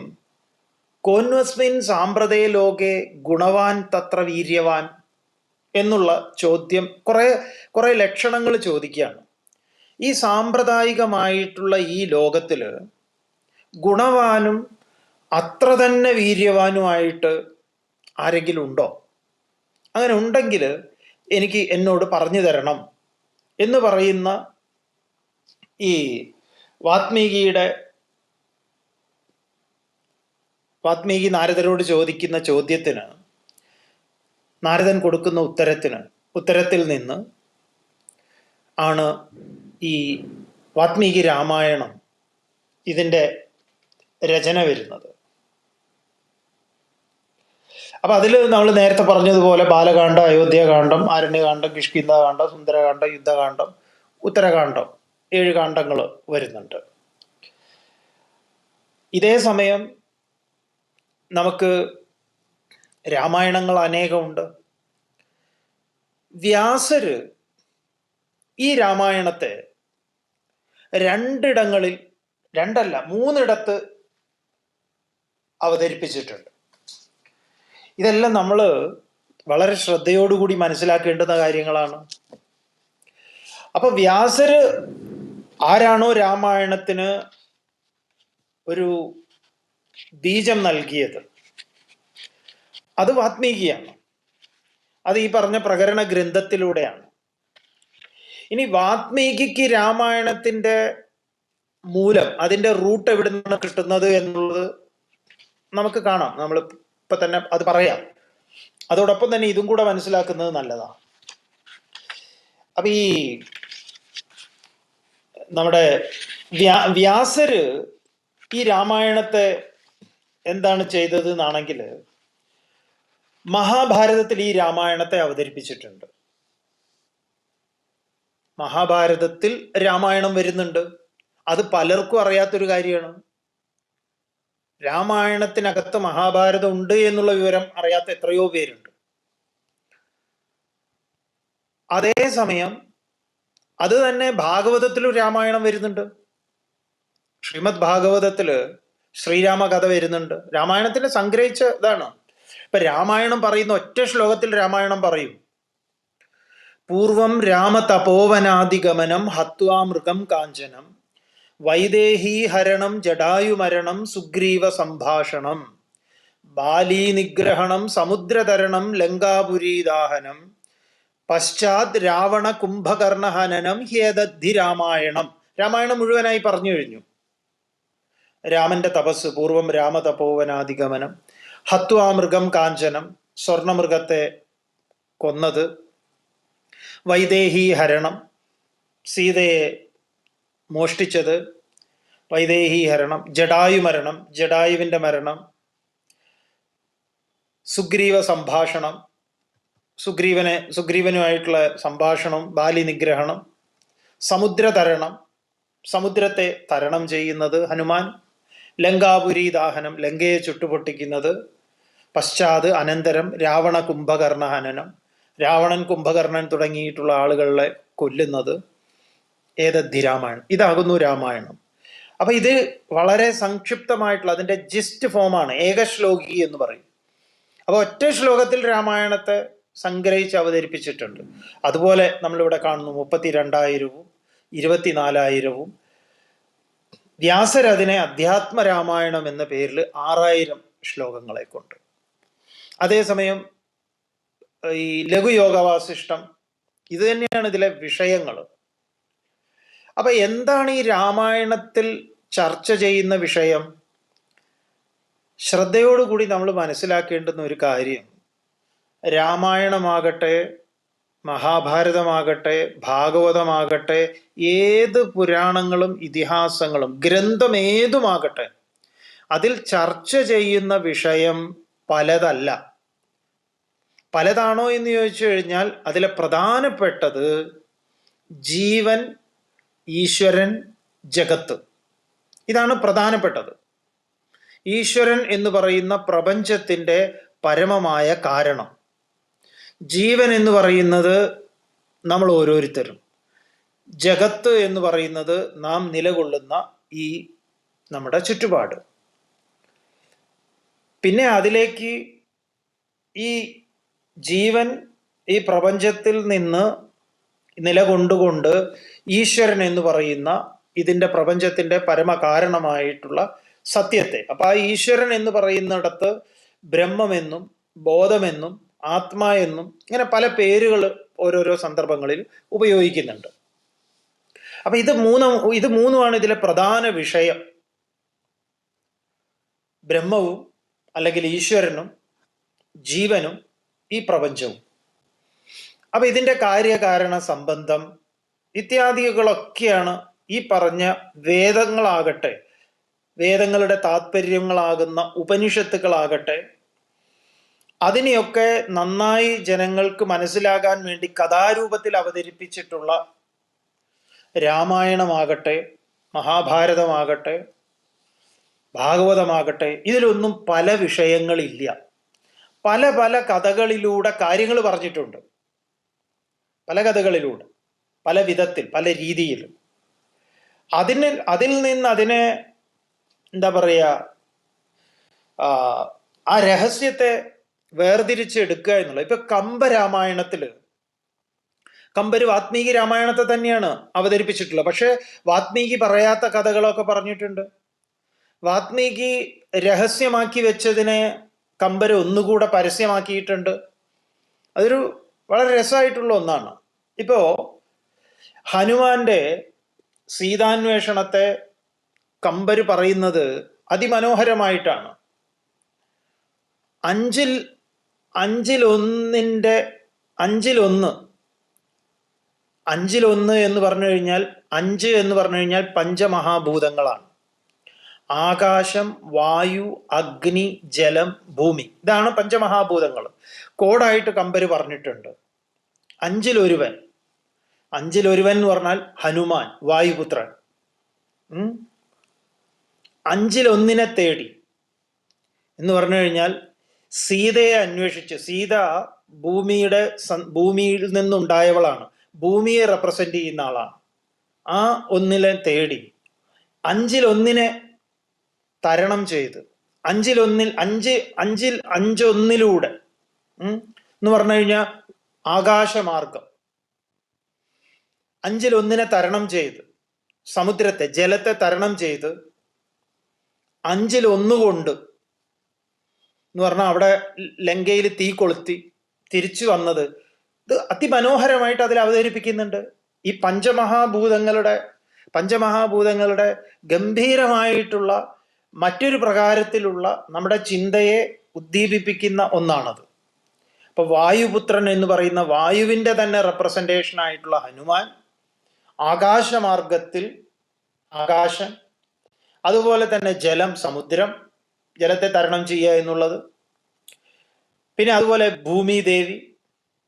കോന്വസ്മിൻ സാമ്പ്രദേ ലോകെ ഗുണവാൻ തത്ര വീര്യവാൻ എന്നുള്ള ചോദ്യം കുറെ ലക്ഷണങ്ങൾ ചോദിക്കുകയാണ്. ഈ സാമ്പ്രദായികമായിട്ടുള്ള ഈ ലോകത്തിൽ ഗുണവാനും അത്ര തന്നെ വീര്യവാനുമായിട്ട് ആരെങ്കിലും ഉണ്ടോ? അങ്ങനെ ഉണ്ടെങ്കിൽ എനിക്ക് എന്നോട് പറഞ്ഞു തരണം എന്ന് പറയുന്ന ഈ വാത്മീകി നാരദരോട് ചോദിക്കുന്ന ചോദ്യത്തിന് നാരദൻ കൊടുക്കുന്ന ഉത്തരത്തിൽ നിന്ന് ആണ് ഈ വാത്മീകി രാമായണം ഇതിൻ്റെ രചന വരുന്നത്. അപ്പൊ അതിൽ നമ്മൾ നേരത്തെ പറഞ്ഞതുപോലെ ബാലകാന്ഡം, അയോധ്യാകാന്ഡം, ആരണ്യകാന്ഡം, കിഷ്കിന്ധാകാന്ഡം, സുന്ദരകാന്ഡം, യുദ്ധകാന്ഡം, ഉത്തരകാന്ഡം 7 കാണ്ഡങ്ങൾ വരുന്നുണ്ട്. ഇതേ സമയം നമുക്ക് രാമായണങ്ങൾ അനേകമുണ്ട്. വ്യാസര് ഈ രാമായണത്തെ 3 അവതരിപ്പിച്ചിട്ടുണ്ട്. ഇതെല്ലാം നമ്മൾ വളരെ ശ്രദ്ധയോടുകൂടി മനസ്സിലാക്കേണ്ടുന്ന കാര്യങ്ങളാണ്. അപ്പൊ വ്യാസര് ആരാണോ രാമായണത്തിന് ഒരു ബീജം നൽകിയത് അത് വാത്മീകിയാണ്. അത് ഈ പറഞ്ഞ പ്രകരണ ഗ്രന്ഥത്തിലൂടെയാണ്. ഇനി വാത്മീകിക്ക് രാമായണത്തിന്റെ മൂലം, അതിന്റെ റൂട്ട് എവിടെ നിന്നാണ് കിട്ടുന്നത് എന്നുള്ളത് നമുക്ക് കാണാം. നമ്മൾ ഇപ്പൊ തന്നെ അത് പറയാം. അതോടൊപ്പം തന്നെ ഇതും കൂടെ മനസ്സിലാക്കുന്നത് നല്ലതാണ്. അപ്പൊ ഈ നമ്മുടെ വ്യാസര് ഈ രാമായണത്തെ എന്താണ് ചെയ്തത് എന്നാണെങ്കിൽ മഹാഭാരതത്തിൽ ഈ രാമായണത്തെ അവതരിപ്പിച്ചിട്ടുണ്ട്. മഹാഭാരതത്തിൽ രാമായണം വരുന്നുണ്ട്. അത് പലർക്കും അറിയാത്തൊരു കാര്യമാണ്. രാമായണത്തിനകത്ത് മഹാഭാരതം ഉണ്ട് എന്നുള്ള വിവരം അറിയാത്ത എത്രയോ പേരുണ്ട്. അതേസമയം അത് തന്നെ ഭാഗവതത്തിലും രാമായണം വരുന്നുണ്ട്. ശ്രീമദ് ഭാഗവതത്തില് ശ്രീരാമ കഥ വരുന്നുണ്ട്. രാമായണത്തിനെ സംഗ്രഹിച്ച ഇതാണ്. ഇപ്പൊ രാമായണം പറയുന്ന ഒറ്റ ശ്ലോകത്തിൽ രാമായണം പറയും: പൂർവം രാമ തപോവനാദിഗമനം ഹത്വാ മൃഗം കാഞ്ചനം വൈദേഹീ ഹരണം ജടായുമരണം സുഗ്രീവ സംഭാഷണം ബാലീ നിഗ്രഹണം സമുദ്രതരണം ലങ്കാപുരീദാഹനം പശ്ചാത് രാവണ കുംഭകർണഹനനം ഹ്യേതദ്ധി രാമായണം. രാമായണം മുഴുവനായി പറഞ്ഞു കഴിഞ്ഞു. രാമന്റെ തപസ്, പൂർവം രാമ തപോവനാദിഗമനം, ഹത്വാ മൃഗം കാഞ്ചനം, സ്വർണമൃഗത്തെ കൊന്നത്, വൈദേഹി ഹരണം, സീതയെ മോഷ്ടിച്ചത്, വൈദേഹി ഹരണം, ജടായു മരണം, ജടായുവിന്റെ മരണം, സുഗ്രീവ സംഭാഷണം, സുഗ്രീവനുമായിട്ടുള്ള സംഭാഷണം, ബാലി നിഗ്രഹണം, സമുദ്രതരണം, സമുദ്രത്തെ തരണം ചെയ്യുന്നത് ഹനുമാൻ, ലങ്കാപുരി ദാഹനം, ലങ്കയെ ചുട്ടുപൊട്ടിക്കുന്നത്, പശ്ചാത് അനന്തരം രാവണ കുംഭകർണ ഹനനം, രാവണൻ കുംഭകർണൻ തുടങ്ങിയിട്ടുള്ള ആളുകളെ കൊല്ലുന്നത്. ഏതദ്ധി രാമായണം. ഇതാകുന്നു രാമായണം. അപ്പൊ ഇത് വളരെ സംക്ഷിപ്തമായിട്ടുള്ള അതിന്റെ ജിസ്റ്റ് ഫോമാണ്. ഏകശ്ലോകി എന്ന് പറയും. അപ്പൊ ഒറ്റ ശ്ലോകത്തിൽ രാമായണത്തെ സംഗ്രഹിച്ച് അവതരിപ്പിച്ചിട്ടുണ്ട്. അതുപോലെ നമ്മളിവിടെ കാണുന്നു 32,000-വും 24,000-വും. വ്യാസരതിനെ അധ്യാത്മ രാമായണം എന്ന പേരിൽ 6,000 ശ്ലോകങ്ങളെ കൊണ്ട്. അതേസമയം ഈ ലഘുയോഗവാസിഷ്ടം ഇത് തന്നെയാണ് ഇതിലെ വിഷയങ്ങൾ. അപ്പൊ എന്താണ് ഈ രാമായണത്തിൽ ചർച്ച ചെയ്യുന്ന വിഷയം? ശ്രദ്ധയോടുകൂടി നമ്മൾ മനസ്സിലാക്കേണ്ടുന്ന ഒരു കാര്യം, രാമായണമാകട്ടെ, മഹാഭാരതമാകട്ടെ, ഭാഗവതമാകട്ടെ, ഏത് പുരാണങ്ങളും ഇതിഹാസങ്ങളും ഗ്രന്ഥം ഏതുമാകട്ടെ, അതിൽ ചർച്ച ചെയ്യുന്ന വിഷയം പലതല്ല. പലതാണോ എന്ന് ചോദിച്ചു കഴിഞ്ഞാൽ അതിലെ പ്രധാനപ്പെട്ടത് ജീവൻ, ഈശ്വരൻ, ജഗത്ത്. ഇതാണ് പ്രധാനപ്പെട്ടത്. ഈശ്വരൻ എന്ന് പറയുന്ന പ്രപഞ്ചത്തിൻ്റെ പരമമായ കാരണം, ജീവൻ എന്ന് പറയുന്നത് നമ്മൾ ഓരോരുത്തരും, ജഗത്ത് എന്ന് പറയുന്നത് നാം നിലകൊള്ളുന്ന ഈ നമ്മുടെ ചുറ്റുപാട്. പിന്നെ അതിലേക്ക് ഈ ജീവൻ ഈ പ്രപഞ്ചത്തിൽ നിന്ന് നിലകൊണ്ടുകൊണ്ട് ഈശ്വരൻ എന്ന് പറയുന്ന ഇതിൻ്റെ പ്രപഞ്ചത്തിൻ്റെ പരമകാരണമായിട്ടുള്ള സത്യത്തെ. അപ്പൊ ആ ഈശ്വരൻ എന്ന് പറയുന്നിടത്ത് ബ്രഹ്മമെന്നും ബോധമെന്നും ആത്മാ എന്നും ഇങ്ങനെ പല പേരുകൾ ഓരോരോ സന്ദർഭങ്ങളിൽ ഉപയോഗിക്കുന്നുണ്ട്. അപ്പൊ ഇത് മൂന്നുമാണ് ഇതിലെ പ്രധാന വിഷയം. ബ്രഹ്മവും അല്ലെങ്കിൽ ഈശ്വരനും ജീവനും ഈ പ്രപഞ്ചവും. അപ്പൊ ഇതിന്റെ കാര്യകാരണ സംബന്ധം ഇത്യാദികളൊക്കെയാണ് ഈ പറഞ്ഞ വേദങ്ങളാകട്ടെ, വേദങ്ങളുടെ താത്പര്യങ്ങളാകുന്ന ഉപനിഷത്തുക്കളാകട്ടെ, അതിനെയൊക്കെ നന്നായി ജനങ്ങൾക്ക് മനസ്സിലാകാൻ വേണ്ടി കഥാരൂപത്തിൽ അവതരിപ്പിച്ചിട്ടുള്ള രാമായണമാകട്ടെ, മഹാഭാരതമാകട്ടെ, ഭാഗവതമാകട്ടെ, ഇതിലൊന്നും പല വിഷയങ്ങളില്ല. പല പല കഥകളിലൂടെ കാര്യങ്ങൾ പറഞ്ഞിട്ടുണ്ട്. പല കഥകളിലൂടെ, പല വിധത്തിൽ, പല രീതിയിൽ. അതിൽ നിന്ന് അതിനെ എന്താ പറയുക, ആ രഹസ്യത്തെ വേർതിരിച്ചെടുക്കുക എന്നുള്ളത്. ഇപ്പൊ കമ്പരാമായണത്തില് കമ്പര് വാത്മീകി രാമായണത്തെ തന്നെയാണ് അവതരിപ്പിച്ചിട്ടുള്ളത്. പക്ഷെ വാത്മീകി പറയാത്ത കഥകളൊക്കെ പറഞ്ഞിട്ടുണ്ട്. വാത്മീകി രഹസ്യമാക്കി വെച്ചതിനെ കമ്പര് ഒന്നുകൂടെ പരസ്യമാക്കിയിട്ടുണ്ട്. അതൊരു വളരെ രസമായിട്ടുള്ള ഒന്നാണ്. ഇപ്പോ ഹനുമാന്റെ സീതാന്വേഷണത്തെ കമ്പര് പറയുന്നത് അതിമനോഹരമായിട്ടാണ്. അഞ്ചിലൊന്ന് എന്ന് പറഞ്ഞു കഴിഞ്ഞാൽ, 5 എന്ന് പറഞ്ഞു കഴിഞ്ഞാൽ പഞ്ചമഹാഭൂതങ്ങളാണ്. ആകാശം, വായു, അഗ്നി, ജലം, ഭൂമി. ഇതാണ് പഞ്ചമഹാഭൂതങ്ങൾ. കോഡായിട്ട് കമ്പര് പറഞ്ഞിട്ടുണ്ട്. അഞ്ചിലൊരുവൻ എന്ന് പറഞ്ഞാൽ ഹനുമാൻ, വായുപുത്രൻ. 5-1 തേടി എന്ന് പറഞ്ഞു കഴിഞ്ഞാൽ സീതയെ അന്വേഷിച്ച്, സീത ഭൂമിയിൽ നിന്നുണ്ടായവളാണ്, ഭൂമിയെ റെപ്രസെന്റ് ചെയ്യുന്ന ആളാണ്. ആ ഒന്നിലെ തേടി 5-1 തരണം ചെയ്ത്, 5-1 എന്ന് പറഞ്ഞു കഴിഞ്ഞാൽ ആകാശമാർഗം 5-1 തരണം ചെയ്ത്, സമുദ്രത്തെ, ജലത്തെ തരണം ചെയ്ത് 5-1 കൊണ്ട് എന്ന് പറഞ്ഞാൽ അവിടെ ലങ്കയിൽ തീ കൊളുത്തി തിരിച്ചു വന്നത്. ഇത് അതിമനോഹരമായിട്ട് അതിൽ അവതരിപ്പിക്കുന്നുണ്ട്. ഈ പഞ്ചമഹാഭൂതങ്ങളുടെ ഗംഭീരമായിട്ടുള്ള മറ്റൊരു പ്രകാരത്തിലുള്ള നമ്മുടെ ചിന്തയെ ഉദ്ദീപിപ്പിക്കുന്ന ഒന്നാണത്. അപ്പൊ വായുപുത്രൻ എന്ന് പറയുന്ന വായുവിന്റെ തന്നെ റെപ്രസെന്റേഷൻ ആയിട്ടുള്ള ഹനുമാൻ ആകാശമാർഗത്തിൽ, ആകാശം, അതുപോലെ തന്നെ ജലം, സമുദ്രം, ജലത്തെ തരണം ചെയ്യുക എന്നുള്ളത്. പിന്നെ അതുപോലെ ഭൂമിദേവി,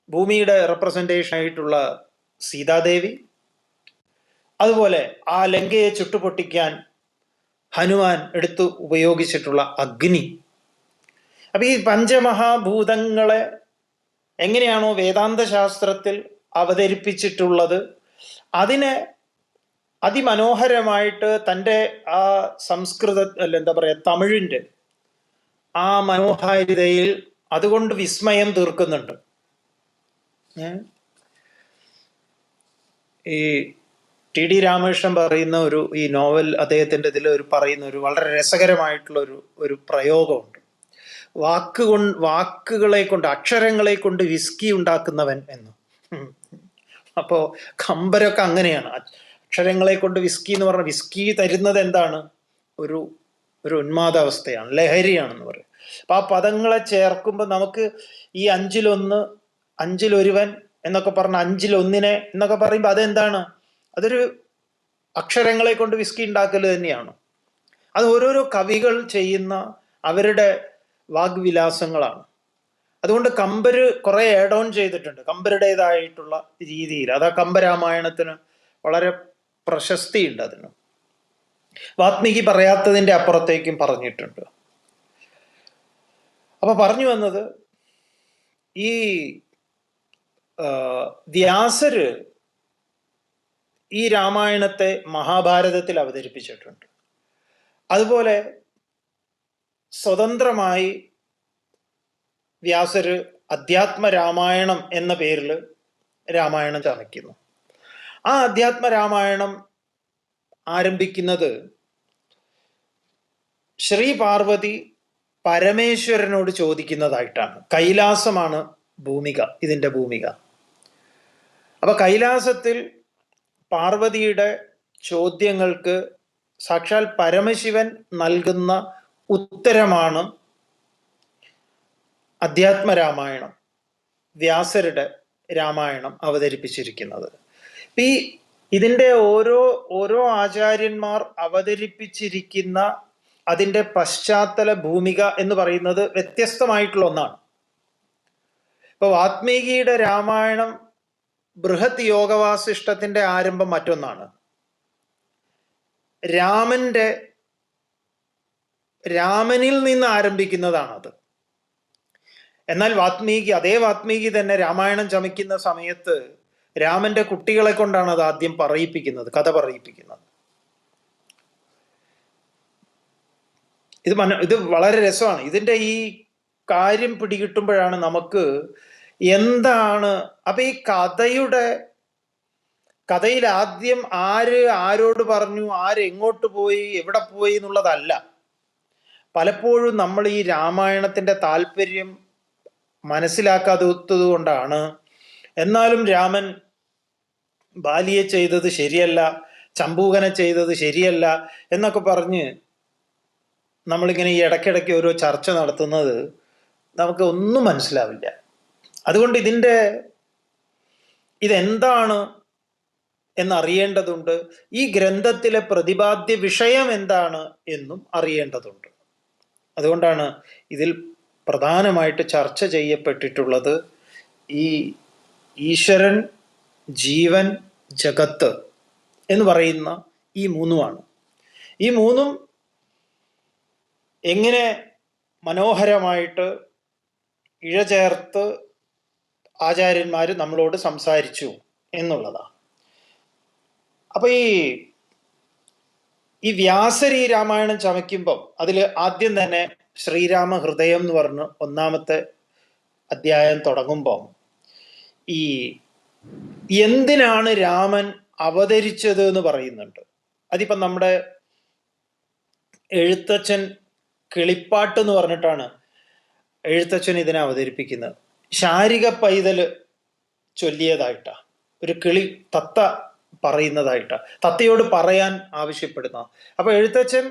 ഭൂമിയുടെ റെപ്രസെന്റേഷൻ ആയിട്ടുള്ള സീതാദേവി, അതുപോലെ ആ ലങ്കയെ ചുട്ടുപൊട്ടിക്കാൻ ഹനുമാൻ എടുത്തു ഉപയോഗിച്ചിട്ടുള്ള അഗ്നി. അപ്പൊ ഈ പഞ്ചമഹാഭൂതങ്ങളെ എങ്ങനെയാണോ വേദാന്ത ശാസ്ത്രത്തിൽ അവതരിപ്പിച്ചിട്ടുള്ളത്, അതിനെ അതിമനോഹരമായിട്ട് തൻ്റെ ആ തമിഴിൻ്റെ ആ മനോഹാരിതയിൽ അതുകൊണ്ട് വിസ്മയം തീർക്കുന്നുണ്ട്. ഈ ടി.ഡി. രാമകൃഷ്ണൻ പറയുന്ന ഈ നോവൽ, അദ്ദേഹത്തിൻ്റെ ഇതിൽ പറയുന്ന ഒരു വളരെ രസകരമായിട്ടുള്ള ഒരു പ്രയോഗമുണ്ട്. വാക്കുകളെ കൊണ്ട്, അക്ഷരങ്ങളെ കൊണ്ട് വിസ്കി ഉണ്ടാക്കുന്നവൻ എന്ന്. അപ്പോ കമ്പരൊക്കെ അങ്ങനെയാണ്. അക്ഷരങ്ങളെ കൊണ്ട് വിസ്കി എന്ന് പറഞ്ഞാൽ, വിസ്കി തരുന്നത് എന്താണ്? ഒരു ഉന്മാദാവസ്ഥയാണ്, ലഹരിയാണെന്ന് പറയും. അപ്പൊ ആ പദങ്ങളെ ചേർക്കുമ്പോൾ നമുക്ക് ഈ 5-1 എന്നൊക്കെ പറഞ്ഞ 5-1 എന്നൊക്കെ പറയുമ്പോൾ അതെന്താണ്? അതൊരു അക്ഷരങ്ങളെ കൊണ്ട് വിസ്കി ഉണ്ടാക്കൽ തന്നെയാണ്. അത് ഓരോരോ കവികൾ ചെയ്യുന്ന അവരുടെ വാഗ്വിലാസങ്ങളാണ്. അതുകൊണ്ട് കമ്പര് കുറെ ആഡ് ഓൺ ചെയ്തിട്ടുണ്ട് കമ്പരുടേതായിട്ടുള്ള രീതിയിൽ. അത് ആ കമ്പരാമായണത്തിന് വളരെ പ്രശസ്തിയുണ്ട്. അതിന് വാത്മീകി പറയാത്തതിൻ്റെ അപ്പുറത്തേക്കും പറഞ്ഞിട്ടുണ്ട്. അപ്പൊ പറഞ്ഞു വന്നത്, ഈ വ്യാസര് ഈ രാമായണത്തെ മഹാഭാരതത്തിൽ അവതരിപ്പിച്ചിട്ടുണ്ട്. അതുപോലെ സ്വതന്ത്രമായി വ്യാസര് അധ്യാത്മ രാമായണം എന്ന പേരിൽ രാമായണം ചമയ്ക്കുന്നു. ആ അധ്യാത്മ രാമായണം ആരംഭിക്കുന്നത് ശ്രീ പാർവതി പരമേശ്വരനോട് ചോദിക്കുന്നതായിട്ടാണ്. കൈലാസമാണ് ഭൂമിക, ഇതിൻ്റെ ഭൂമിക. അപ്പൊ കൈലാസത്തിൽ പാർവതിയുടെ ചോദ്യങ്ങൾക്ക് സാക്ഷാൽ പരമശിവൻ നൽകുന്ന ഉത്തരമാണ് അധ്യാത്മരാമായണം, വ്യാസരുടെ രാമായണം അവതരിപ്പിച്ചിരിക്കുന്നത്. ഈ ഇതിൻ്റെ ഓരോ ആചാര്യന്മാർ അവതരിപ്പിച്ചിരിക്കുന്ന അതിൻ്റെ പശ്ചാത്തല ഭൂമിക എന്ന് പറയുന്നത് വ്യത്യസ്തമായിട്ടുള്ള ഒന്നാണ്. ഇപ്പൊ വാത്മീകിയുടെ രാമായണം ബൃഹത് യോഗവാസിഷ്ടത്തിന്റെ ആരംഭം മറ്റൊന്നാണ്. രാമനിൽ നിന്ന് ആരംഭിക്കുന്നതാണത്. എന്നാൽ അതേ വാത്മീകി തന്നെ രാമായണം ചമയ്ക്കുന്ന സമയത്ത് രാമന്റെ കുട്ടികളെ കൊണ്ടാണ് അത് ആദ്യം പറയിപ്പിക്കുന്നത്, കഥ പറയിപ്പിക്കുന്നത്. ഇത് വളരെ രസമാണ്. ഇതിന്റെ ഈ കാര്യം പിടികിട്ടുമ്പോഴാണ് നമുക്ക് എന്താണ് അപ്പൊ ഈ കഥയിൽ ആദ്യം ആരോട് പറഞ്ഞു, എങ്ങോട്ട് പോയി, എവിടെ പോയി എന്നുള്ളതല്ല. പലപ്പോഴും നമ്മൾ ഈ രാമായണത്തിന്റെ താല്പര്യം മനസ്സിലാക്കാത്തത് കൊണ്ടാണ് എന്നാലും രാമൻ ബാലിയെ ചെയ്തത് ശരിയല്ല, ചമ്പൂകനെ ചെയ്തത് ശരിയല്ല എന്നൊക്കെ പറഞ്ഞ് നമ്മളിങ്ങനെ ഈ ഇടയ്ക്കിടയ്ക്ക് ഓരോ ചർച്ച നടത്തുന്നത് നമുക്ക് ഒന്നും മനസ്സിലാവില്ല. അതുകൊണ്ട് ഇതെന്താണ് എന്നറിയേണ്ടതുണ്ട്. ഈ ഗ്രന്ഥത്തിലെ പ്രതിപാദ്യ വിഷയം എന്താണ് എന്നും അറിയേണ്ടതുണ്ട്. അതുകൊണ്ടാണ് ഇതിൽ പ്രധാനമായിട്ട് ചർച്ച ചെയ്യപ്പെട്ടിട്ടുള്ളത് ഈ ഈശ്വരൻ, ജീവൻ, ജഗത്ത് എന്ന് പറയുന്ന ഈ മൂന്നുമാണ്. ഈ മൂന്നും എങ്ങനെ മനോഹരമായിട്ട് ഇഴചേർത്ത് ആചാര്യന്മാർ നമ്മളോട് സംസാരിച്ചു എന്നുള്ളതാണ്. അപ്പൊ ഈ വ്യാസരി രാമായണം ചമയ്ക്കുമ്പം അതിൽ ആദ്യം തന്നെ ശ്രീരാമ ഹൃദയം എന്ന് പറഞ്ഞ് ഒന്നാമത്തെ അധ്യായം തുടങ്ങുമ്പം ഈ എന്തിനാണ് രാമൻ അവതരിച്ചത് എന്ന് പറയുന്നുണ്ട്. അതിപ്പം നമ്മുടെ എഴുത്തച്ഛൻ കിളിപ്പാട്ട് എന്ന് പറഞ്ഞിട്ടാണ് എഴുത്തച്ഛൻ ഇതിനെ അവതരിപ്പിക്കുന്നത്. ശാരിക പൈതല് ചൊല്ലിയതായിട്ടാ, ഒരു തത്ത പറയുന്നതായിട്ടാ, തത്തയോട് പറയാൻ ആവശ്യപ്പെടുന്ന. അപ്പൊ എഴുത്തച്ഛൻ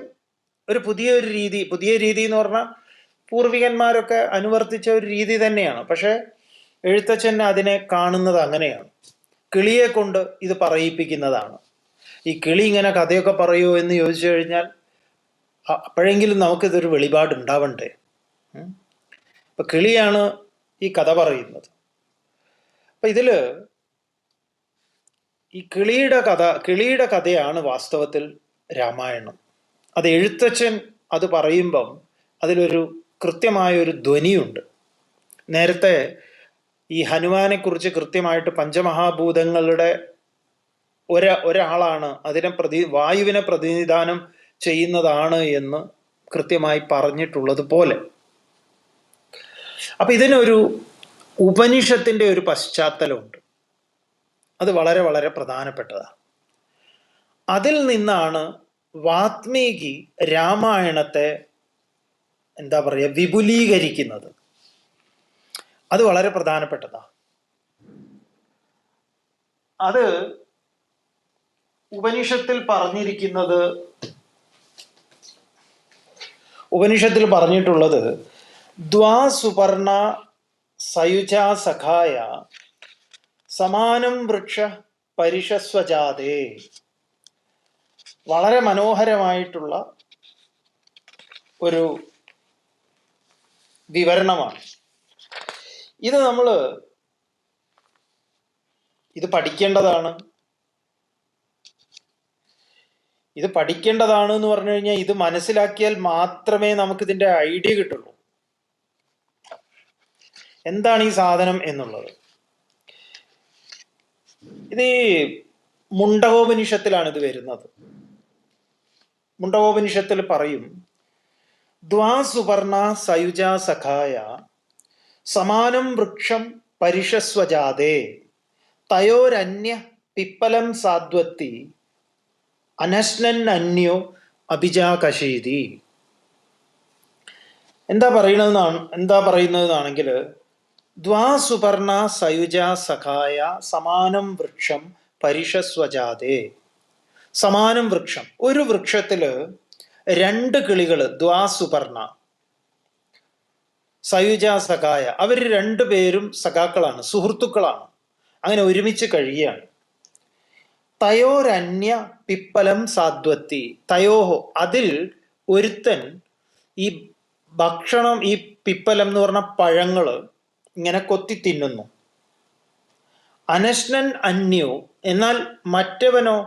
ഒരു പുതിയ രീതി എന്ന് പറഞ്ഞാൽ പൂർവികന്മാരൊക്കെ അനുവർത്തിച്ച ഒരു രീതി തന്നെയാണ്. പക്ഷെ എഴുത്തച്ഛൻ അതിനെ കാണുന്നത് അങ്ങനെയാണ്, കിളിയെ കൊണ്ട് ഇത് പറയിപ്പിക്കുന്നതാണ്. ഈ കിളി ഇങ്ങനെ കഥയൊക്കെ പറയുമോ എന്ന് ചോദിച്ചു കഴിഞ്ഞാൽ അപ്പോഴെങ്കിലും നമുക്കിതൊരു വെളിപാട് ഉണ്ടാവണ്ടേ. അപ്പൊ കിളിയാണ് ഈ കഥ പറയുന്നത്. അപ്പൊ ഇതില് ഈ കിളിയുടെ കഥയാണ് വാസ്തവത്തിൽ രാമായണം. അത് എഴുത്തച്ഛൻ അത് പറയുമ്പം അതിലൊരു കൃത്യമായൊരു ധ്വനിയുണ്ട്. നേരത്തെ ഈ ഹനുമാനെ കുറിച്ച് കൃത്യമായിട്ട് പഞ്ചമഹാഭൂതങ്ങളുടെ ഒരാളാണ്, വായുവിനെ പ്രതിനിധാനം ചെയ്യുന്നതാണ് എന്ന് കൃത്യമായി പറഞ്ഞിട്ടുള്ളത് പോലെ. അപ്പൊ ഇതിനൊരു ഉപനിഷത്തിന്റെ ഒരു പശ്ചാത്തലമുണ്ട്. അത് വളരെ വളരെ പ്രധാനപ്പെട്ടതാണ്. അതിൽ നിന്നാണ് വാത്മീകി രാമായണത്തെ എന്താ പറയുക വിപുലീകരിക്കുന്നത്. അത് വളരെ പ്രധാനപ്പെട്ടതാണ്. അത് ഉപനിഷത്തിൽ പറഞ്ഞിട്ടുള്ളത് ദ്വാസുപർണ സയുജ സഖായ സമാനം വൃക്ഷ പരിഷസ്വജാതേ. വളരെ മനോഹരമായിട്ടുള്ള ഒരു വിവരണമാണ് ഇത് പഠിക്കേണ്ടതാണ്. ഇത് പഠിക്കേണ്ടതാണ് എന്ന് പറഞ്ഞു കഴിഞ്ഞാൽ ഇത് മനസ്സിലാക്കിയാൽ മാത്രമേ നമുക്കിതിൻ്റെ ഐഡിയ കിട്ടുള്ളൂ, എന്താണ് ഈ സാധനം എന്നുള്ളത്. ഇത് മുണ്ടകോപനിഷത്തിലാണ് ഇത് വരുന്നത്. മുണ്ടകോപനിഷത്തിൽ പറയും ദ്വാസുപർണ സയുജ സഖായ സമാനം വൃക്ഷം പരിഷസ്വജാതേ തയോരന്യ പിപ്പലം സാദ്വത്തി അനശ്നൻ അന്യോ അഭിജാകശീതി. എന്താ പറയുന്നതെന്നാണെങ്കിൽ, ദ്വാസുപർണ സയുജ സഖായ സമാനം വൃക്ഷം പരിഷസ്വജാതേ. സമാനം വൃക്ഷം, ഒരു വൃക്ഷത്തില് രണ്ട് കിളികള്, ദ്വാസുപർണ സയുജ സഖായ, അവർ രണ്ടുപേരും സഖാക്കളാണ്, സുഹൃത്തുക്കളാണ്, അങ്ങനെ ഒരുമിച്ച് കഴിയുകയാണ്. തയോരന്യ പിപ്പലം സാധ്വത്തി, തയോഹോ, അതിൽ ഒരുത്തൻ ഈ ഭക്ഷണം, ഈ പിപ്പലം എന്ന് പറഞ്ഞ പഴങ്ങള് ഇങ്ങനെ കൊത്തി തിന്നുന്നു. അനശ്നൻ അന്യോ, എന്നാൽ മറ്റവനോ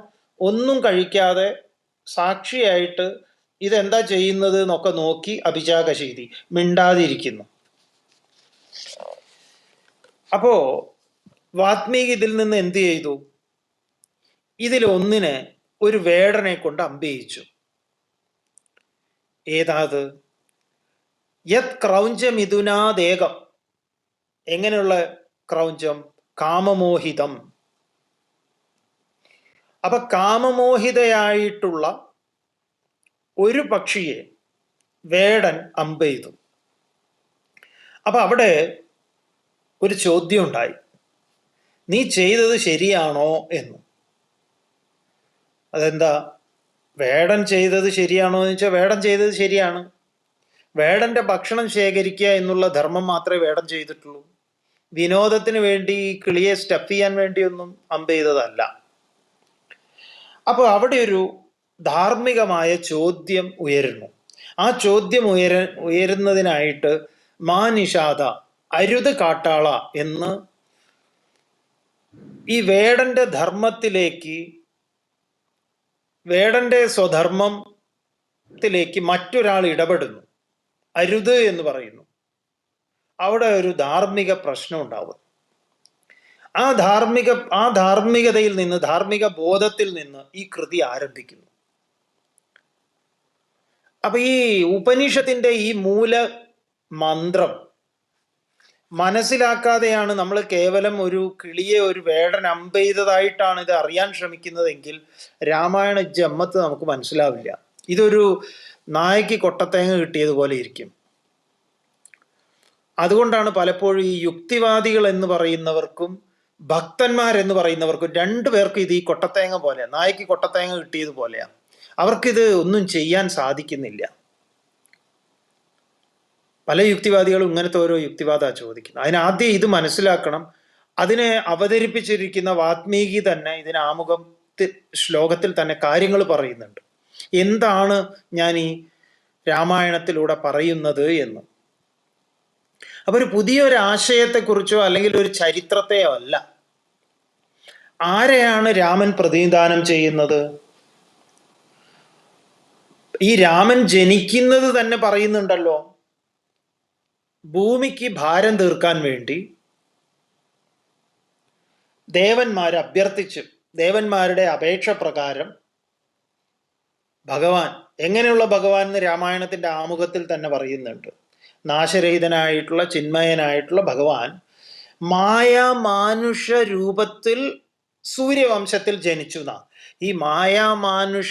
ഒന്നും കഴിക്കാതെ സാക്ഷിയായിട്ട് ഇതെന്താ ചെയ്യുന്നത് എന്നൊക്കെ നോക്കി അഭിജാകശീതി, മിണ്ടാതിരിക്കുന്നു. അപ്പോ വാത്മീകി ഇതിൽ നിന്ന് എന്ത് ചെയ്തു? ഇതിലൊന്നിനെ ഒരു വേടനെ കൊണ്ട് അമ്പയിച്ചു. ഏതാത്? യത് ക്രൗഞ്ചമിഥുനാദേകം. എങ്ങനെയുള്ള ക്രൗഞ്ചം? കാമമോഹിതം. അപ്പൊ കാമമോഹിതയായിട്ടുള്ള ഒരു പക്ഷിയെ വേടൻ അമ്പെയ്തു. അപ്പൊ അവിടെ ഒരു ചോദ്യം ഉണ്ടായി, നീ ചെയ്തത് ശരിയാണോ എന്ന്. അതെന്താ? വേടൻ ചെയ്തത് ശരിയാണോ എന്ന് വെച്ചാൽ വേടൻ ചെയ്തത് ശരിയാണ്. വേടന്റെ ഭക്ഷണം ശേഖരിക്കുക എന്നുള്ള ധർമ്മം മാത്രമേ വേടൻ ചെയ്തിട്ടുള്ളൂ. വിനോദത്തിന് വേണ്ടി കിളിയെ സ്റ്റഫ് ചെയ്യാൻ വേണ്ടിയൊന്നും അമ്പെയ്തതല്ല. അപ്പോൾ അവിടെ ഒരു ധാർമ്മികമായ ചോദ്യം ഉയരുന്നു. ആ ചോദ്യം ഉയരുന്നതിനായിട്ട് മാ നിഷാദ, അരുത് കാട്ടാള എന്ന് ഈ വേടന്റെ ധർമ്മത്തിലേക്ക്, വേടന്റെ സ്വധർമ്മത്തിലേക്ക് മറ്റൊരാൾ ഇടപെടുന്നു, അരുത് എന്ന് പറയുന്നു. അവിടെ ഒരു ധാർമ്മിക പ്രശ്നം ഉണ്ടാവും. ആ ധാർമ്മികതയിൽ നിന്ന്, ധാർമ്മിക ബോധത്തിൽ നിന്ന് ഈ കൃതി ആരംഭിക്കുന്നു. അപ്പൊ ഈ ഉപനിഷത്തിന്റെ ഈ മൂല മന്ത്രം മനസ്സിലാക്കാതെയാണ് നമ്മൾ കേവലം ഒരു കിളിയെ ഒരു വേടൻ അമ്പെയ്തതായിട്ടാണ് ഇത് അറിയാൻ ശ്രമിക്കുന്നതെങ്കിൽ രാമായണ ജമ്മത്ത് നമുക്ക് മനസ്സിലാവില്ല. ഇതൊരു നായക്ക് കൊട്ടത്തേങ്ങ കിട്ടിയതുപോലെ ഇരിക്കും. അതുകൊണ്ടാണ് പലപ്പോഴും ഈ യുക്തിവാദികൾ എന്ന് പറയുന്നവർക്കും ഭക്തന്മാരെന്ന് പറയുന്നവർക്കും രണ്ടുപേർക്കും ഇത് ഈ കൊട്ടത്തേങ്ങ പോലെ, നായക്ക് കൊട്ടത്തേങ്ങ കിട്ടിയതുപോലെയാണ്. അവർക്കിത് ഒന്നും ചെയ്യാൻ സാധിക്കുന്നില്ല. പല യുക്തിവാദികളും ഇങ്ങനത്തെ ഓരോ യുക്തിവാദ ചോദിക്കുന്നു. അതിനാദ്യം ഇത് മനസ്സിലാക്കണം. അതിനെ അവതരിപ്പിച്ചിരിക്കുന്ന വാത്മീകി തന്നെ ഇതിന് ശ്ലോകത്തിൽ തന്നെ കാര്യങ്ങൾ പറയുന്നുണ്ട്. എന്താണ് ഞാൻ ഈ രാമായണത്തിലൂടെ പറയുന്നത് എന്ന്. അപ്പൊ ഒരു പുതിയൊരു ആശയത്തെക്കുറിച്ചോ അല്ലെങ്കിൽ ഒരു ചരിത്രത്തെയോ അല്ല. ആരെയാണ് രാമൻ പ്രതിനിധാനം ചെയ്യുന്നത്? ഈ രാമൻ ജനിക്കുന്നത് തന്നെ പറയുന്നുണ്ടല്ലോ, ഭൂമിക്ക് ഭാരം തീർക്കാൻ വേണ്ടി ദേവന്മാരെ അഭ്യർത്ഥിച്ചു. ദേവന്മാരുടെ അപേക്ഷ പ്രകാരം ഭഗവാൻ, എങ്ങനെയുള്ള ഭഗവാൻ എന്ന് രാമായണത്തിന്റെ ആമുഖത്തിൽ തന്നെ പറയുന്നുണ്ട്. നാശരഹിതനായിട്ടുള്ള ചിന്മയനായിട്ടുള്ള ഭഗവാൻ മായാമാനുഷ രൂപത്തിൽ സൂര്യവംശത്തിൽ ജനിച്ചു എന്നാ. ഈ മായാമാനുഷ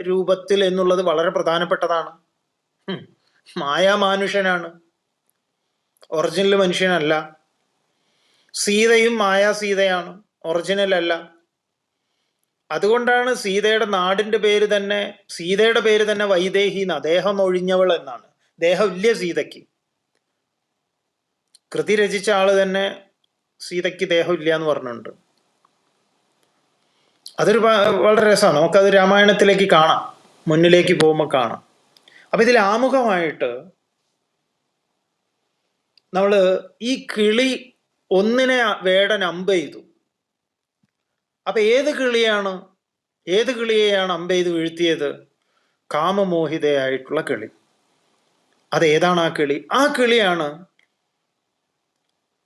രൂപത്തിൽ എന്നുള്ളത് വളരെ പ്രധാനപ്പെട്ടതാണ്. മായാമാനുഷനാണ്, ഒറിജിനൽ മനുഷ്യനല്ല. സീതയും മായാസീതയാണ്, ഒറിജിനൽ അല്ല. അതുകൊണ്ടാണ് സീതയുടെ നാടിന്റെ പേര് തന്നെ, സീതയുടെ പേര് തന്നെ വൈദേഹി എന്ന, ദേഹം ഒഴിഞ്ഞവൾ എന്നാണ്. ദേഹം ഇല്ല സീതയ്ക്ക്. കൃതി രചിച്ച ആള് തന്നെ സീതയ്ക്ക് ദേഹം ഇല്ല എന്ന് പറഞ്ഞിട്ടുണ്ട്. അതൊരു വളരെ രസമാണ്. നമുക്കത് രാമായണത്തിലേക്ക് കാണാം, മുന്നിലേക്ക് പോകുമ്പോൾ കാണാം. അപ്പൊ ഇതിൽ ആമുഖമായിട്ട് നമ്മള് ഈ കിളി ഒന്നിനെ വേടൻ അമ്പെയ്തു. അപ്പൊ ഏത് കിളിയെയാണ് അമ്പെയ്ത് വീഴ്ത്തിയത്? കാമമോഹിതയായിട്ടുള്ള കിളി. അതേതാണ് ആ കിളി? ആ കിളിയാണ്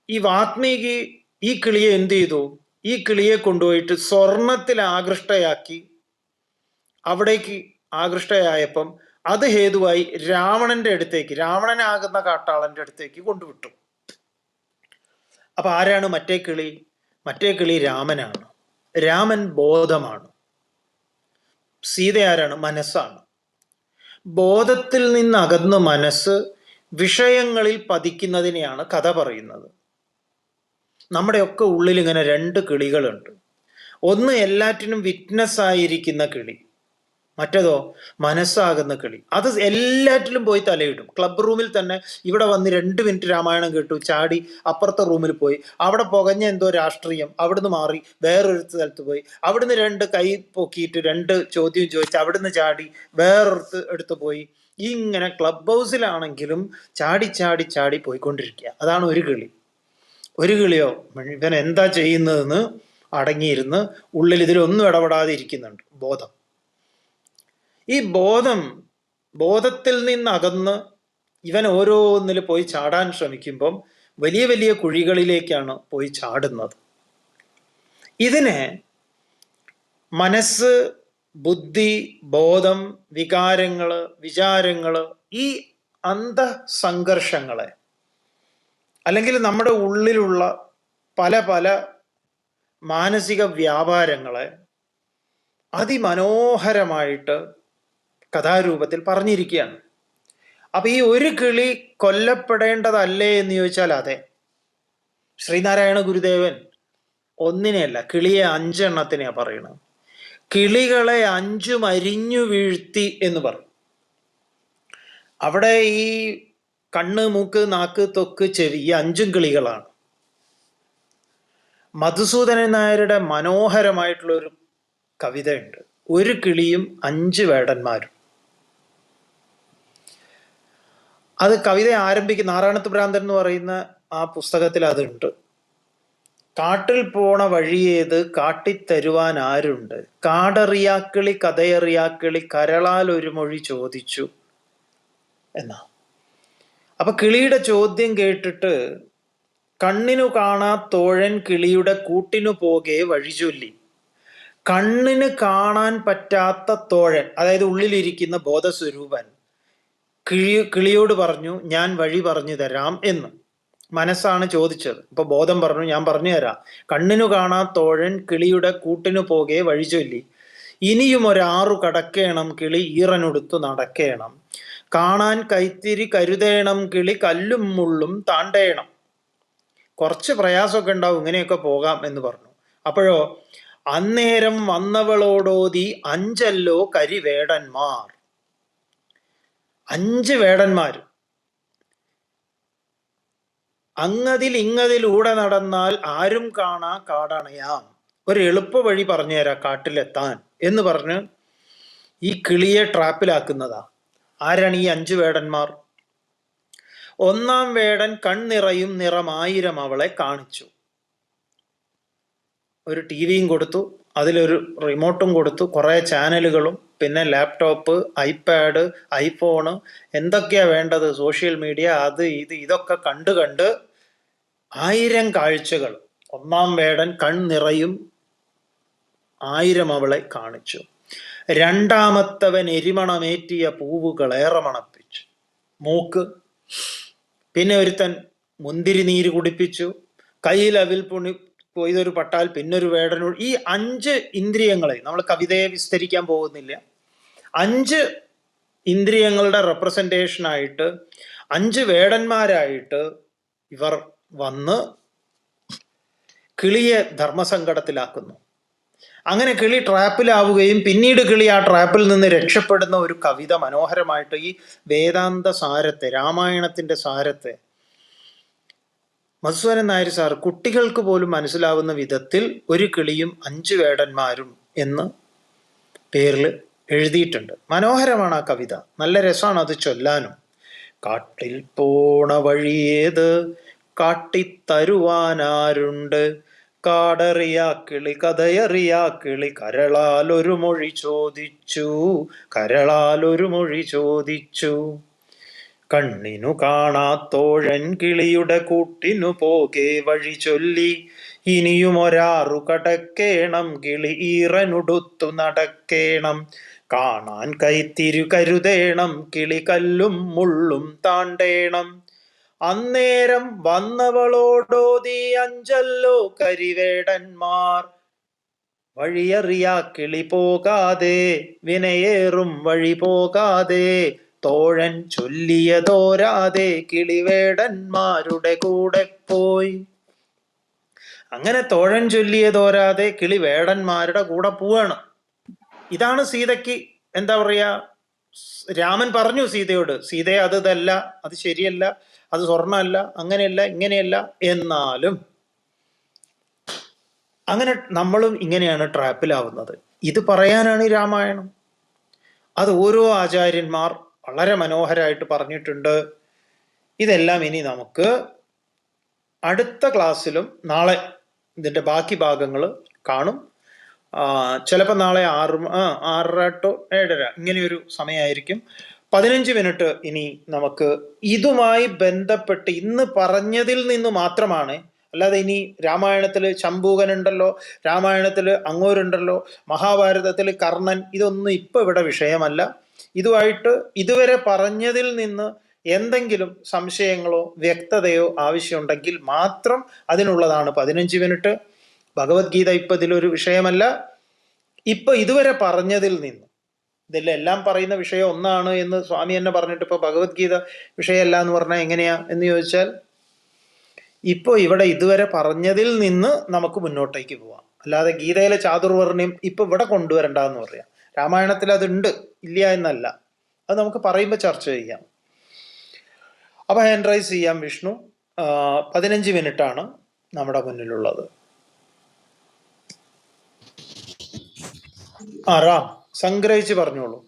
ഈ വാത്മീകി ഈ കിളിയെ എന്ത് ചെയ്തു? ഈ കിളിയെ കൊണ്ടുപോയിട്ട് സ്വർണത്തിൽ ആകൃഷ്ടയാക്കി. അവിടേക്ക് ആകൃഷ്ടയായപ്പം അത് ഹേതുവായി രാവണന്റെ അടുത്തേക്ക്, രാവണനാകുന്ന കാട്ടാളന്റെ അടുത്തേക്ക് കൊണ്ടുവിട്ടു. അപ്പൊ ആരാണ് മറ്റേ കിളി? മറ്റേ കിളി രാമനാണ്. രാമൻ ബോധമാണ്. സീത ആരാണ്? മനസ്സാണ്. ബോധത്തിൽ നിന്നകന്ന് മനസ്സ് വിഷയങ്ങളിൽ പതിക്കുന്നതിനെയാണ് കഥ പറയുന്നത്. നമ്മുടെയൊക്കെ ഉള്ളിൽ ഇങ്ങനെ രണ്ട് കിളികളുണ്ട്. ഒന്ന് എല്ലാറ്റിനും വിറ്റ്നസ് ആയിരിക്കുന്ന കിളി, മറ്റേതോ മനസ്സാകുന്ന കിളി. അത് എല്ലാറ്റിലും പോയി തലയിടും. ക്ലബ് റൂമിൽ തന്നെ ഇവിടെ വന്ന് 2 മിനിറ്റ് രാമായണം കേട്ടു, ചാടി അപ്പുറത്തെ റൂമിൽ പോയി, അവിടെ പുകഞ്ഞ എന്തോ രാഷ്ട്രീയം, അവിടുന്ന് മാറി വേറൊരു സ്ഥലത്ത് പോയി, അവിടുന്ന് 2 കൈ പൊക്കിയിട്ട് 2 ചോദ്യം ചോദിച്ച് അവിടുന്ന് ചാടി വേറൊരു എടുത്ത് പോയി. ഇങ്ങനെ ക്ലബ് ഹൗസിലാണെങ്കിലും ചാടി ചാടി ചാടി പോയിക്കൊണ്ടിരിക്കുക. അതാണ് ഒരു കിളി. ഒരു കിളിയോ ഇവൻ എന്താ ചെയ്യുന്നതെന്ന് അടങ്ങിയിരുന്ന് ഉള്ളിൽ ഇതിലൊന്നും ഇടപെടാതെ ഇരിക്കുന്നുണ്ട് ബോധം. ഈ ബോധത്തിൽ നിന്നകന്ന് ഇവൻ ഓരോന്നിൽ പോയി ചാടാൻ ശ്രമിക്കുമ്പം വലിയ വലിയ കുഴികളിലേക്കാണ് പോയി ചാടുന്നത്. ഇതിനെ മനസ്സ്, ബുദ്ധി, ബോധം, വികാരങ്ങള്, വിചാരങ്ങള്, ഈ അന്തസംഘർഷങ്ങളെ, അല്ലെങ്കിൽ നമ്മുടെ ഉള്ളിലുള്ള പല പല മാനസിക വ്യാപാരങ്ങളെ അതിമനോഹരമായിട്ട് കഥാരൂപത്തിൽ പറഞ്ഞിരിക്കുകയാണ്. അപ്പൊ ഈ ഒരു കിളി കൊല്ലപ്പെടേണ്ടതല്ലേ എന്ന് ചോദിച്ചാൽ അതെ. ശ്രീനാരായണ ഗുരുദേവൻ ഒന്നിനെയല്ല, കിളിയെ 5 പറയണത്. കിളികളെ 5 അരിഞ്ഞു വീഴ്ത്തി എന്ന് പറയും. അവിടെ ഈ കണ്ണ്, മൂക്ക്, നാക്ക്, ത്വക്ക്, ചെവി, ഈ 5 കിളികളാണ്. മധുസൂദനൻ നായരുടെ മനോഹരമായിട്ടുള്ള ഒരു കവിതയുണ്ട്, ഒരു കിളിയും 5 വേടന്മാരും. അത് കവിത ആരംഭിക്കുന്ന നാരായണത്ത് ഭ്രാന്തൻ എന്ന് പറയുന്ന ആ പുസ്തകത്തിൽ അതുണ്ട്. കാട്ടിൽ പോണ വഴിയേത് കാട്ടിത്തരുവാൻ ആരുണ്ട്, കാടറിയാക്കിളി കഥയറിയാക്കിളി കരളാൽ ഒരു മൊഴി ചോദിച്ചു എന്നാ. അപ്പൊ കിളിയുടെ ചോദ്യം കേട്ടിട്ട് കണ്ണിനു കാണാ തോഴൻ കിളിയുടെ കൂട്ടിനു പോകെ വഴിചൊല്ലി. കണ്ണിന് കാണാൻ പറ്റാത്ത തോഴൻ, അതായത് ഉള്ളിലിരിക്കുന്ന ബോധസ്വരൂപൻ കിളിയോട് പറഞ്ഞു, ഞാൻ വഴി പറഞ്ഞു തരാം എന്ന്. മനസ്സാണ് ചോദിച്ചത്. ഇപ്പൊ ബോധം പറഞ്ഞു, ഞാൻ പറഞ്ഞു തരാം. കണ്ണിനു കാണാ തോഴൻ കിളിയുടെ കൂട്ടിനു പോകെ വഴിചൊല്ലി. ഇനിയും 6 കടക്കേണം കിളി ഈറനൊടുത്തു നടക്കേണം, കാണാൻ കൈത്തിരി കരുതേണം കിളി കല്ലും മുള്ളും താണ്ടേണം. കുറച്ച് പ്രയാസമൊക്കെ ഉണ്ടാവും, ഇങ്ങനെയൊക്കെ പോകാം എന്ന് പറഞ്ഞു. അപ്പോഴോ, അന്നേരം വന്നവളോടോതി 5 കരിവേടന്മാർ. 5 വേടന്മാർ. അങ്ങതിൽ ഇങ്ങതിലൂടെ നടന്നാൽ ആരും കാണാ കാടണയാം, ഒരു എളുപ്പ വഴി പറഞ്ഞുതരാം കാട്ടിലെത്താൻ എന്ന് പറഞ്ഞ് ഈ കിളിയെ ട്രാപ്പിലാക്കുന്നതാ. ആരാണ് ഈ 5 വേടന്മാർ? ഒന്നാം വേടൻ കൺനിറയും നിറമായിരം അവളെ കാണിച്ചു. ഒരു ടിവിയും കൊടുത്തു, അതിലൊരു റിമോട്ടും കൊടുത്തു, കുറെ ചാനലുകളും, പിന്നെ ലാപ്ടോപ്പ്, ഐപാഡ്, ഐഫോണ്, എന്തൊക്കെയാ വേണ്ടത്, സോഷ്യൽ മീഡിയ, അത് ഇതൊക്കെ കണ്ട് 1000 കാഴ്ചകൾ. ഒന്നാം വേടൻ കൺനിറയും 1000 അവളെ കാണിച്ചു. രണ്ടാമത്തവൻ എരിമണമേറ്റിയ പൂവുകളേറെ മണപ്പിച്ചു, മൂക്ക്. പിന്നെ ഒരുത്തൻ മുന്തിരി നീര് കുടിപ്പിച്ചു, കയ്യിൽ അവിൽ പുണി കൊയ്തൊരു പട്ടാൽ പിന്നൊരു വേടനോട്. ഈ 5 ഇന്ദ്രിയങ്ങളെ നമ്മൾ കവിതയെ വിസ്തരിക്കാൻ പോകുന്നില്ല. 5 ഇന്ദ്രിയങ്ങളുടെ റെപ്രസെന്റേഷനായിട്ട് 5 വേടന്മാരായിട്ട് ഇവർ വന്ന് കിളിയെ ധർമ്മസങ്കടത്തിലാക്കുന്നു. അങ്ങനെ കിളി ട്രാപ്പിലാവുകയും പിന്നീട് കിളി ആ ട്രാപ്പിൽ നിന്ന് രക്ഷപ്പെടുന്ന ഒരു കവിത മനോഹരമായിട്ട് ഈ വേദാന്ത സാരത്തെ, രാമായണത്തിന്റെ സാരത്തെ മധുസൂദനൻ നായർ സാർ കുട്ടികൾക്ക് പോലും മനസ്സിലാവുന്ന വിധത്തിൽ ഒരു കിളിയും 5 വേടന്മാരും എന്ന് പേരിൽ എഴുതിയിട്ടുണ്ട്. മനോഹരമാണ് ആ കവിത, നല്ല രസമാണ് അത് ചൊല്ലാനും. കാട്ടിൽ പോണ വഴിയേത് കാട്ടിത്തരുവാനാരുണ്ട്, കാടറിയാ കിളി കഥയറിയാ കിളി കരളാൽ ഒരു മൊഴി ചോദിച്ചു, കരളാൽ ഒരു മൊഴി ചോദിച്ചു. കണ്ണിനു കാണാത്തോഴൻ കിളിയുടെ കൂട്ടിനു പോകെ വഴി ചൊല്ലി. ഇനിയും 6 കടക്കേണം കിളി ഈറനുടുത്തു നടക്കേണം, കാണാൻ കൈത്തിരു കരുതേണം കിളി കല്ലും മുള്ളും താണ്ടേണം. അന്നേരം വന്നവളോടോതി 5 കരിവേടന്മാർ, വഴിയറിയാ കിളി പോകാതെ വിനയേറും വഴി പോകാതെ തോഴൻ ചൊല്ലിയതോരാതെ കിളിവേടന്മാരുടെ കൂടെ പോയി. അങ്ങനെ തോഴൻ ചൊല്ലിയതോരാതെ കിളി വേടന്മാരുടെ കൂടെ പോവാണ്. ഇതാണ് സീതയ്ക്ക് എന്താ പറയാ, രാമൻ പറഞ്ഞു സീതയോട്, സീതയെ അതല്ല, അത് ശരിയല്ല, അത് സ്വർണ്ണമല്ല, അങ്ങനെയല്ല ഇങ്ങനെയല്ല. എന്നാലും അങ്ങനെ നമ്മളും ഇങ്ങനെയാണ് ട്രാപ്പിലാവുന്നത്. ഇത് പറയാനാണ് ഈ രാമായണം. അത് ഓരോ ആചാര്യന്മാർ വളരെ മനോഹരമായിട്ട് പറഞ്ഞിട്ടുണ്ട്. ഇതെല്ലാം ഇനി നമുക്ക് അടുത്ത ക്ലാസ്സിലും നാളെ ഇതിൻ്റെ ബാക്കി ഭാഗങ്ങൾ കാണും. ചിലപ്പോൾ നാളെ 6:30 to 7:30 ഇങ്ങനെയൊരു സമയമായിരിക്കും. 15 മിനിറ്റ് ഇനി നമുക്ക് ഇതുമായി ബന്ധപ്പെട്ട് ഇന്ന് പറഞ്ഞതിൽ നിന്ന് മാത്രമാണ്, അല്ലാതെ ഇനി രാമായണത്തിൽ ശംഭൂകനുണ്ടല്ലോ, രാമായണത്തിൽ അങ്ങോരുണ്ടല്ലോ, മഹാഭാരതത്തിൽ കർണൻ, ഇതൊന്നും ഇപ്പം ഇവിടെ വിഷയമല്ല. ഇതുമായിട്ട് ഇതുവരെ പറഞ്ഞതിൽ നിന്ന് എന്തെങ്കിലും സംശയങ്ങളോ വ്യക്തതയോ ആവശ്യമുണ്ടെങ്കിൽ മാത്രം അതിനുള്ളതാണ് 15 മിനിറ്റ്. ഭഗവത്ഗീത ഇപ്പം ഇതിലൊരു വിഷയമല്ല. ഇപ്പൊ ഇതുവരെ പറഞ്ഞതിൽ നിന്ന്, ഇതിലെല്ലാം പറയുന്ന വിഷയം ഒന്നാണ് എന്ന് സ്വാമി തന്നെ പറഞ്ഞിട്ട് ഇപ്പൊ ഭഗവത്ഗീത വിഷയമല്ല എന്ന് പറഞ്ഞാൽ എങ്ങനെയാ എന്ന് ചോദിച്ചാൽ, ഇപ്പൊ ഇവിടെ ഇതുവരെ പറഞ്ഞതിൽ നിന്ന് നമുക്ക് മുന്നോട്ടേക്ക് പോവാം. അല്ലാതെ ഗീതയിലെ ചാതുർവർണ്ണ്യം ഇപ്പൊ ഇവിടെ കൊണ്ടുവരണ്ടെന്ന് പറയാം. രാമായണത്തിൽ അതുണ്ട്, ഇല്ല എന്നല്ല. അത് നമുക്ക് പറയുമ്പോൾ ചർച്ച ചെയ്യാം. അപ്പൊ ഹാൻഡ് റൈസ് ചെയ്യാം വിഷ്ണു. 15 മിനിറ്റാണ് നമ്മുടെ മുന്നിലുള്ളത്. റാം സംഗ്രഹിച്ച് പറഞ്ഞോളൂ.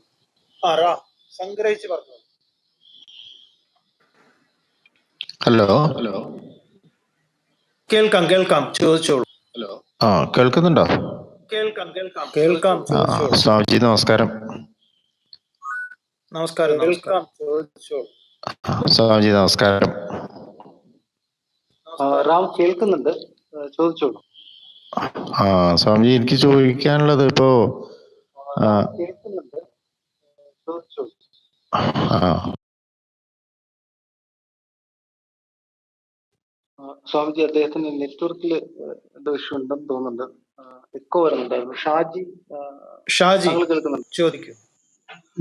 റാം സംഗ്രഹിച്ച് പറഞ്ഞോളൂ. ഹലോ, കേൾക്കാം കേൾക്കാം, ചോദിച്ചോളൂ. ഹലോ, കേൾക്കുന്നുണ്ടോ? കേൾക്കാം കേൾക്കാം കേൾക്കാം, ചോദിച്ചോളൂ. സ്വാമിജി നമസ്കാരം. നമസ്കാരം നമസ്കാരം, ചോദിച്ചോളൂ. സ്വാമിജി നമസ്കാരം. റാം കേൾക്കുന്നുണ്ട്, ചോദിച്ചോളൂ. സ്വാമിജി എനിക്ക് ചോദിക്കാനുള്ളത് ഇപ്പോ കേൾക്കുന്നുണ്ട്, ചോദിച്ചോളൂ. സ്വാമിജി അദ്ദേഹത്തിന് നെറ്റ്വർക്കിൽ എന്തോ ഇഷ്യൂ ഉണ്ടെന്ന് തോന്നുന്നുണ്ട്. എക്കോ വരുന്നുണ്ടായിരുന്നു. ഷാജി കേൾക്കുന്നുണ്ട്, ചോദിക്കൂ.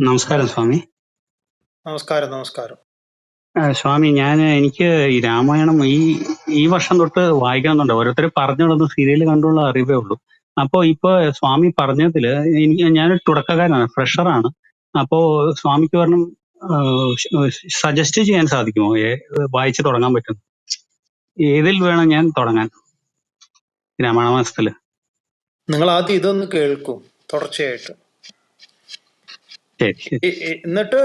നമസ്കാരം സ്വാമി. നമസ്കാരം നമസ്കാരം. സ്വാമി, എനിക്ക് ഈ രാമായണം ഈ വർഷം തൊട്ട് വായിക്കണമെന്നുണ്ട്. ഓരോരുത്തർ പറഞ്ഞുള്ളത് സീരിയൽ കണ്ടുള്ള അറിവേ ഉള്ളൂ. അപ്പോ ഇപ്പൊ സ്വാമി പറഞ്ഞതില് ഞാനൊരു തുടക്കക്കാരനാണ്, ഫ്രഷറാണ്. അപ്പോ സ്വാമിക്ക് പറഞ്ഞ സജസ്റ്റ് ചെയ്യാൻ സാധിക്കുമോ? വായിച്ചു തുടങ്ങാൻ പറ്റും? ഏതിൽ വേണം ഞാൻ തുടങ്ങാൻ രാമായണ മാസത്തില്? നിങ്ങൾ ആദ്യം ഇതൊന്ന് കേൾക്കും തുടർച്ചയായിട്ട്. എന്നിട്ട്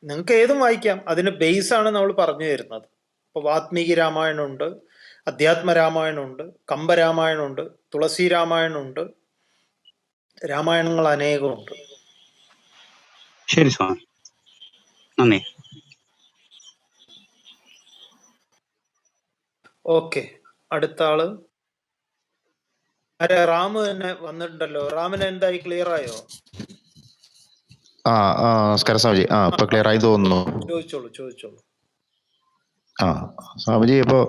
നിങ്ങൾക്ക് ഏതും വായിക്കാം. അതിന് ബേസ് ആണ് നമ്മൾ പറഞ്ഞു തരുന്നത്. ഇപ്പൊ വാത്മീകി രാമായണമുണ്ട്, അധ്യാത്മ രാമായണമുണ്ട്, കമ്പരാമായണമുണ്ട്, തുളസി രാമായണമുണ്ട്, രാമായണങ്ങൾ അനേകമുണ്ട്. ശരി സ്വാമി, നന്ദി. ഓക്കെ, അടുത്ത ആള് റാം തന്നെ വന്നിട്ടുണ്ടല്ലോ. റാമിന് എന്തായി, ക്ലിയർ ആയോ? നമസ്കാരം സ്വാമിജി. ഇപ്പൊ ക്ലിയർ ആയി തോന്നുന്നു. ചോദിച്ചോളൂ. സ്വാമിജി, ഇപ്പോ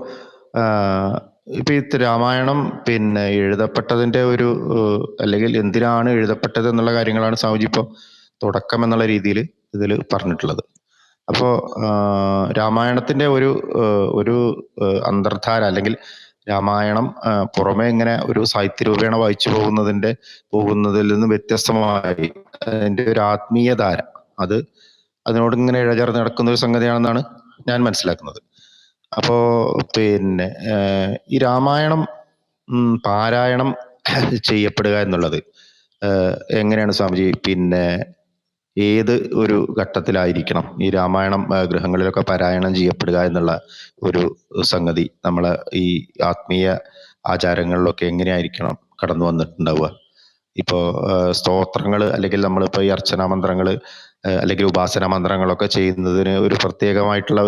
ഈ രാമായണം പിന്നെ എഴുതപ്പെട്ടതിന്റെ ഒരു അല്ലെങ്കിൽ എന്തിനാണ് എഴുതപ്പെട്ടത് എന്നുള്ള കാര്യങ്ങളാണ് സ്വാമിജി ഇപ്പൊ തുടക്കം എന്നുള്ള രീതിയിൽ ഇതിൽ പറഞ്ഞിട്ടുള്ളത്. അപ്പോ രാമായണത്തിന്റെ ഒരു അന്തർധാര അല്ലെങ്കിൽ രാമായണം പുറമെ ഇങ്ങനെ ഒരു സാഹിത്യ രൂപേണ വായിച്ചു പോകുന്നതിൽ നിന്ന് വ്യത്യസ്തമായി അതിന്റെ ഒരു ആത്മീയധാര അതിനോട് ഇങ്ങനെ ഇഴചേർന്ന് നടക്കുന്ന ഒരു സംഗതിയാണെന്നാണ് ഞാൻ മനസ്സിലാക്കുന്നത്. അപ്പോ പിന്നെ ഈ രാമായണം പാരായണം ചെയ്യപ്പെടുക എന്നുള്ളത് എങ്ങനെയാണ് സ്വാമിജി? പിന്നെ ഏത് ഒരു ഘട്ടത്തിലായിരിക്കണം ഈ രാമായണം ഗൃഹങ്ങളിലൊക്കെ പാരായണം ചെയ്യപ്പെടുക എന്നുള്ള ഒരു സംഗതി നമ്മളെ ഈ ആത്മീയ ആചാരങ്ങളിലൊക്കെ എങ്ങനെയായിരിക്കണം കടന്നു വന്നിട്ടുണ്ടാവുക? ഇപ്പോ സ്തോത്രങ്ങൾ അല്ലെങ്കിൽ നമ്മളിപ്പോ ഈ അർച്ചനാ മന്ത്രങ്ങൾ അല്ലെങ്കിൽ ഉപാസന മന്ത്രങ്ങളൊക്കെ ചെയ്യുന്നതിന് ഒരു പ്രത്യേകമായിട്ടുള്ള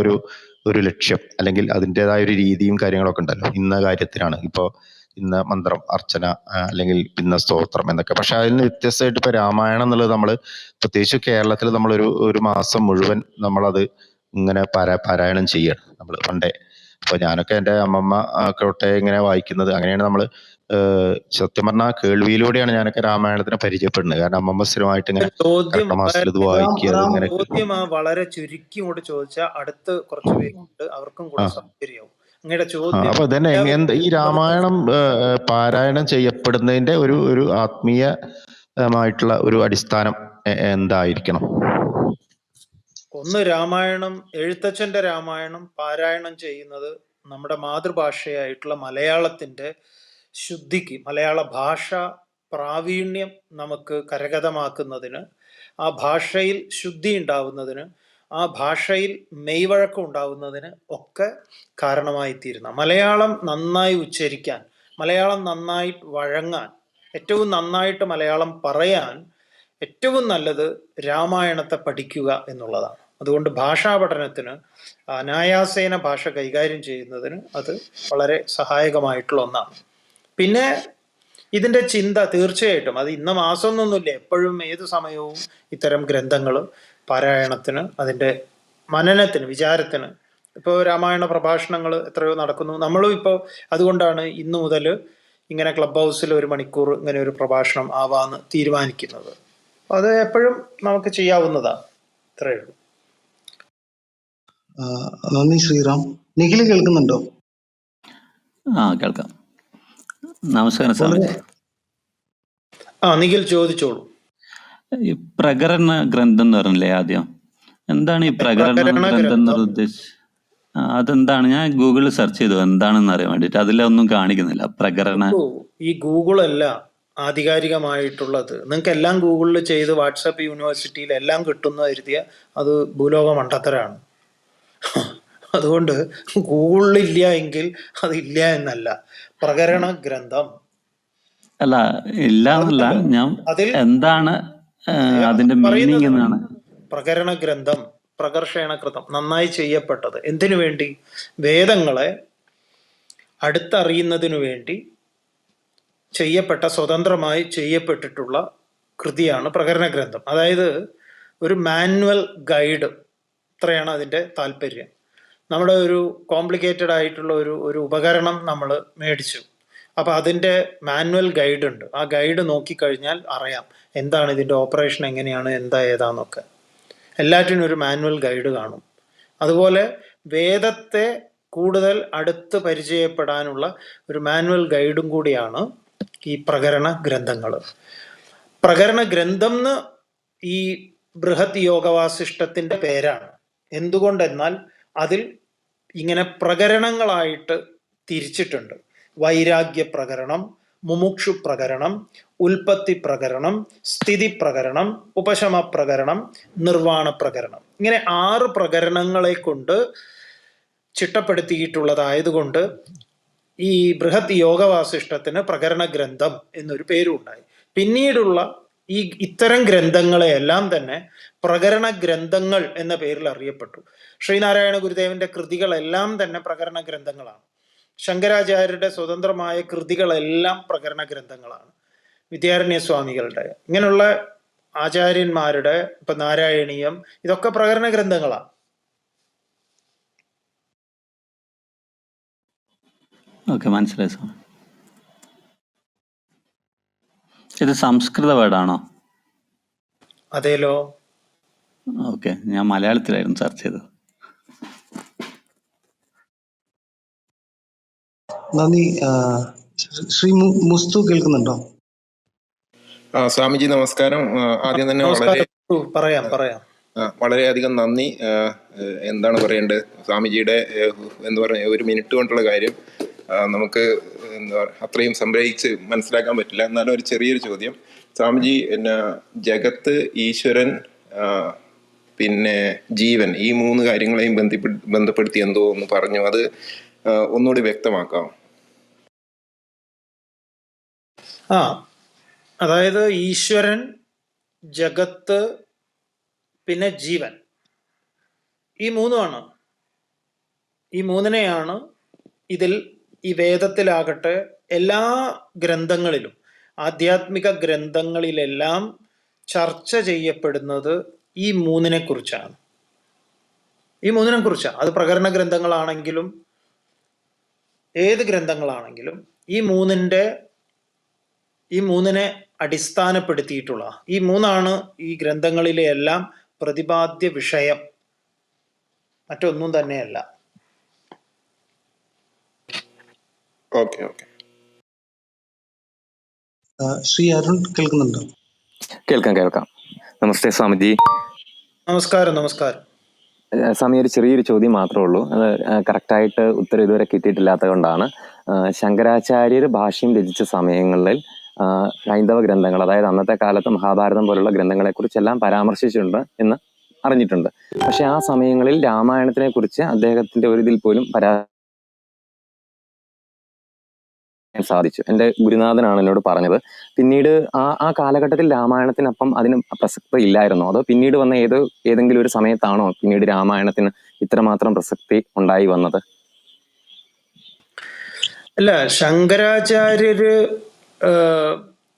ഒരു ലക്ഷ്യം അല്ലെങ്കിൽ അതിൻ്റെതായ ഒരു രീതിയും കാര്യങ്ങളൊക്കെ ഉണ്ടല്ലോ. ഇന്ന കാര്യത്തിനാണ് ഇപ്പോൾ ഇന്ന മന്ത്രം, അർച്ചന അല്ലെങ്കിൽ ഇന്ന സ്തോത്രം എന്നൊക്കെ. പക്ഷെ അതിന് വ്യത്യസ്തമായിട്ട് ഇപ്പൊ രാമായണം എന്നുള്ളത് നമ്മൾ പ്രത്യേകിച്ച് കേരളത്തിൽ ഒരു മാസം മുഴുവൻ നമ്മളത് ഇങ്ങനെ പാരായണം ചെയ്യണം. നമ്മൾ പണ്ടേ ഇപ്പൊ ഞാനൊക്കെ എൻ്റെ അമ്മമ്മ ഒക്കെ തൊട്ടേ ഇങ്ങനെ വായിക്കുന്നത് അങ്ങനെയാണ്. നമ്മൾ സത്യം പറഞ്ഞാൽ കേൾവിയിലൂടെയാണ് ഞാനൊക്കെ രാമായണത്തിനെ പരിചയപ്പെടുന്നത്. കാരണം അമ്മമ്മ സ്ഥിരമായിട്ട് ഇങ്ങനെ ചോദ്യം കർക്കിടക മാസത്തിൽ ഇത് വായിക്കുക, അതിങ്ങനെ ചോദ്യം വളരെ ചുരുക്കി കൊണ്ട് ചോദിച്ചാൽ അടുത്ത് കുറച്ച് പേരുണ്ട്, അവർക്കും കൂടെ സൗകര്യമാവും. അങ്ങയുടെ ചോദ്യം അപ്പൊ തന്നെ ഈ രാമായണം പാരായണം ചെയ്യപ്പെടുന്നതിന്റെ ഒരു ആത്മീയമായിട്ടുള്ള ഒരു അടിസ്ഥാനം എന്തായിരിക്കണം? ഒന്ന്, രാമായണം, എഴുത്തച്ഛന്റെ രാമായണം പാരായണം ചെയ്യുന്നത് നമ്മുടെ മാതൃഭാഷയായിട്ടുള്ള മലയാളത്തിന്റെ ശുദ്ധിക്ക്, മലയാള ഭാഷ പ്രാവീണ്യം നമുക്ക് കരഗതമാക്കുന്നതിന്, ആ ഭാഷയിൽ ശുദ്ധി ഉണ്ടാവുന്നതിന്, ആ ഭാഷയിൽ മെയ്വഴക്കം ഉണ്ടാവുന്നതിന് ഒക്കെ കാരണമായി തീരുന്ന, മലയാളം നന്നായി ഉച്ചരിക്കാൻ, മലയാളം നന്നായി വഴങ്ങാൻ, ഏറ്റവും നന്നായിട്ട് മലയാളം പറയാൻ ഏറ്റവും നല്ലത് രാമായണത്തെ പഠിക്കുക എന്നുള്ളതാണ്. അതുകൊണ്ട് ഭാഷാ പഠനത്തിന്, അനായാസേന ഭാഷ കൈകാര്യം ചെയ്യുന്നതിന് അത് വളരെ സഹായകമായിട്ടുള്ള ഒന്നാണ്. പിന്നെ ഇതിന്റെ ചിന്ത തീർച്ചയായിട്ടും അത് ഇന്ന മാസം എന്നൊന്നുമില്ല, എപ്പോഴും ഏത് സമയവും ഇത്തരം ഗ്രന്ഥങ്ങൾ പാരായണത്തിന്, അതിന്റെ മനനത്തിന്, വിചാരത്തിന്. ഇപ്പോൾ രാമായണ പ്രഭാഷണങ്ങൾ എത്രയോ നടക്കുന്നു. നമ്മളും ഇപ്പോൾ അതുകൊണ്ടാണ് ഇന്നു മുതൽ ഇങ്ങനെ ക്ലബ് ഹൗസിൽ 1 മണിക്കൂർ ഇങ്ങനെ ഒരു പ്രഭാഷണം ആവാന്ന് തീരുമാനിക്കുന്നത്. അത് എപ്പോഴും നമുക്ക് ചെയ്യാവുന്നതാണ്. ഇത്രയേ ഉള്ളൂ. നന്ദി ശ്രീറാം. നിഖിൽ കേൾക്കുന്നുണ്ടോ? കേൾക്കാം. നമസ്കാരം സ്വാമിജി. നിഖിൽ ചോദിച്ചോളൂ. ഈ പ്രകരണ ഗ്രന്ഥം എന്ന് പറഞ്ഞില്ലേ ആദ്യം, എന്താണ് ഈ പ്രകരണ ഗ്രന്ഥം എന്നുള്ള ഉദ്ദേശിച്ച്? അതെന്താണ്? ഞാൻ ഗൂഗിളിൽ സെർച്ച് ചെയ്തു എന്താണെന്ന് അറിയാൻ വേണ്ടിട്ട്. അതിലൊന്നും കാണിക്കുന്നില്ല പ്രകരണ. ഈ ഗൂഗിളല്ല ആധികാരികമായിട്ടുള്ളത്. നിങ്ങൾക്ക് എല്ലാം ഗൂഗിളിൽ ചെയ്ത് വാട്സാപ്പ് യൂണിവേഴ്സിറ്റിയിൽ എല്ലാം കിട്ടുന്ന കരുതിയ അത് ഭൂലോക മണ്ടത്തരാണ്. അതുകൊണ്ട് ഗൂഗിളിലില്ല എങ്കിൽ അതില്ല എന്നല്ല. പ്രകരണ ഗ്രന്ഥം അല്ല, ഇല്ല എന്നല്ല, ഞാൻ എന്താണ് അതിന്റെ മീനിങ് എന്നാണ്. പ്രകരണ ഗ്രന്ഥം, പ്രകർഷണകൃതം, നന്നായി ചെയ്യപ്പെട്ടത്. എന്തിനു വേണ്ടി? വേദങ്ങളെ അടുത്തറിയുന്നതിനു വേണ്ടി ചെയ്യപ്പെട്ട, സ്വതന്ത്രമായി ചെയ്യപ്പെട്ടിട്ടുള്ള കൃതിയാണ് പ്രകരണ ഗ്രന്ഥം. അതായത് ഒരു മാനുവൽ ഗൈഡ്, ഇത്രയാണ് അതിൻ്റെ താല്പര്യം. നമ്മുടെ ഒരു കോംപ്ലിക്കേറ്റഡ് ആയിട്ടുള്ള ഒരു ഉപകരണം നമ്മൾ മേടിച്ചു, അപ്പോൾ അതിൻ്റെ മാനുവൽ ഗൈഡ് ഉണ്ട്. ആ ഗൈഡ് നോക്കിക്കഴിഞ്ഞാൽ അറിയാം എന്താണ് ഇതിൻ്റെ ഓപ്പറേഷൻ, എങ്ങനെയാണ്, ഏതാന്നൊക്കെ. എല്ലാറ്റിനും ഒരു മാനുവൽ ഗൈഡ് കാണും. അതുപോലെ വേദത്തെ കൂടുതൽ അടുത്ത് പരിചയപ്പെടാനുള്ള ഒരു മാനുവൽ ഗൈഡും കൂടിയാണ് ഈ പ്രകരണ ഗ്രന്ഥങ്ങൾ. പ്രകരണ ഗ്രന്ഥം എന്ന് ഈ ബൃഹത് യോഗവാസിഷ്ടത്തിന്റെ പേരാണ്. എന്തുകൊണ്ടെന്നാൽ അതിൽ ഇങ്ങനെ പ്രകരണങ്ങളായിട്ട് തിരിച്ചിട്ടുണ്ട്. വൈരാഗ്യ പ്രകരണം, മുമുക്ഷു പ്രകരണം, ഉൽപ്പത്തി പ്രകരണം, സ്ഥിതി പ്രകരണം, ഉപശമ പ്രകരണം, നിർവാണ പ്രകരണം. ഇങ്ങനെ 6 പ്രകരണങ്ങളെ കൊണ്ട് ചിട്ടപ്പെടുത്തിയിട്ടുള്ളതായതുകൊണ്ട് ഈ ബൃഹത് യോഗവാസിഷ്ടത്തിന് പ്രകരണ ഗ്രന്ഥം എന്നൊരു പേരുണ്ടായി. പിന്നീടുള്ള ഇത്തരം ഗ്രന്ഥങ്ങളെയെല്ലാം തന്നെ പ്രകരണ ഗ്രന്ഥങ്ങൾ എന്ന പേരിൽ അറിയപ്പെട്ടു. ശ്രീനാരായണ ഗുരുദേവന്റെ കൃതികളെല്ലാം തന്നെ പ്രകരണ ഗ്രന്ഥങ്ങളാണ്. ശങ്കരാചാര്യരുടെ സ്വതന്ത്രമായ കൃതികളെല്ലാം പ്രകരണ ഗ്രന്ഥങ്ങളാണ്. വിദ്യാരണ്യ സ്വാമികളുടെ, ഇങ്ങനെയുള്ള ആചാര്യന്മാരുടെ, ഇപ്പൊ നാരായണീയം, ഇതൊക്കെ പ്രകരണ ഗ്രന്ഥങ്ങളാണ്. ഓക്കെ, മനസ്സിലായി സാർ. ഇത് സംസ്കൃത വേർഡാണോ? അതേലോ. ഓക്കെ, ഞാൻ മലയാളത്തിലായിരുന്നു സെർച്ച് ചെയ്തത്. നന്ദി. ശ്രീ മുസ്തു കേൾക്കുന്നുണ്ടോ? സ്വാമിജി നമസ്കാരം. ആദ്യം തന്നെ വളരെയധികം നന്ദി. എന്താണ് പറയേണ്ടത്, സ്വാമിജിയുടെ എന്താ പറയുക, 1 മിനിറ്റ് കൊണ്ടുള്ള കാര്യം നമുക്ക് അത്രയും സംഗ്രഹിച്ച് മനസ്സിലാക്കാൻ പറ്റില്ല. എന്നാലും ഒരു ചെറിയൊരു ചോദ്യം. സ്വാമിജി, ജഗത്ത്, ഈശ്വരൻ, പിന്നെ ജീവൻ, ഈ 3 കാര്യങ്ങളെയും ബന്ധപ്പെടുത്തി എന്തോ ഒന്ന് പറഞ്ഞു. അത് ഒന്നുകൂടി വ്യക്തമാക്കാം. അതായത് ഈശ്വരൻ, ജഗത്ത്, പിന്നെ ജീവൻ, ഈ 3ആണ്. ഈ 3നെയാണ് ഇതിൽ ഈ വേദത്തിലാകട്ടെ എല്ലാ ഗ്രന്ഥങ്ങളിലും, ആധ്യാത്മിക ഗ്രന്ഥങ്ങളിലെല്ലാം ചർച്ച ചെയ്യപ്പെടുന്നത് ഈ 3നെ കുറിച്ചാണ്. ഈ 3നെ കുറിച്ചാണ്. അത് പ്രകരണ ഗ്രന്ഥങ്ങളാണെങ്കിലും ഏത് ഗ്രന്ഥങ്ങളാണെങ്കിലും ഈ 3ന്റെ ഈ മൂന്നിനെ അടിസ്ഥാനപ്പെടുത്തിയിട്ടുള്ള ഈ മൂന്നാണ് ഈ ഗ്രന്ഥങ്ങളിലെ എല്ലാം പ്രതിപാദ്യ വിഷയം, മറ്റൊന്നും തന്നെയല്ല. Okay okay. ശ്രീ അരുൺ കേൾക്കുന്നുണ്ടോ? കേൾക്കാം. നമസ്തേ സ്വാമിജി. നമസ്കാരം. നമസ്കാരം സ്വാമി, ഒരു ചെറിയൊരു ചോദ്യം മാത്രമേ ഉള്ളൂ. അത് കറക്റ്റായിട്ട് ഉത്തരം ഇതുവരെ കിട്ടിയിട്ടില്ലാത്തത് കൊണ്ടാണ്. ശങ്കരാചാര്യർ ഭാഷ്യം രചിച്ച സമയങ്ങളിൽ ഹൈന്ദവ ഗ്രന്ഥങ്ങൾ, അതായത് അന്നത്തെ കാലത്ത് മഹാഭാരതം പോലുള്ള ഗ്രന്ഥങ്ങളെ കുറിച്ചെല്ലാം പരാമർശിച്ചിട്ടുണ്ട് എന്ന് അറിഞ്ഞിട്ടുണ്ട്. പക്ഷെ ആ സമയങ്ങളിൽ രാമായണത്തിനെ കുറിച്ച് അദ്ദേഹത്തിന്റെ ഒരു ഇതിൽ പോലും സാധിച്ചു. എൻ്റെ ഗുരുനാഥനാണ് എന്നോട് പറഞ്ഞത്. പിന്നീട് ആ കാലഘട്ടത്തിൽ രാമായണത്തിനപ്പം അതിന് പ്രസക്തി ഇല്ലായിരുന്നോ, അതോ പിന്നീട് വന്ന ഏതെങ്കിലും ഒരു സമയത്താണോ പിന്നീട് രാമായണത്തിന് ഇത്രമാത്രം പ്രസക്തി ഉണ്ടായി വന്നത്? അല്ല, ശങ്കരാചാര്യര്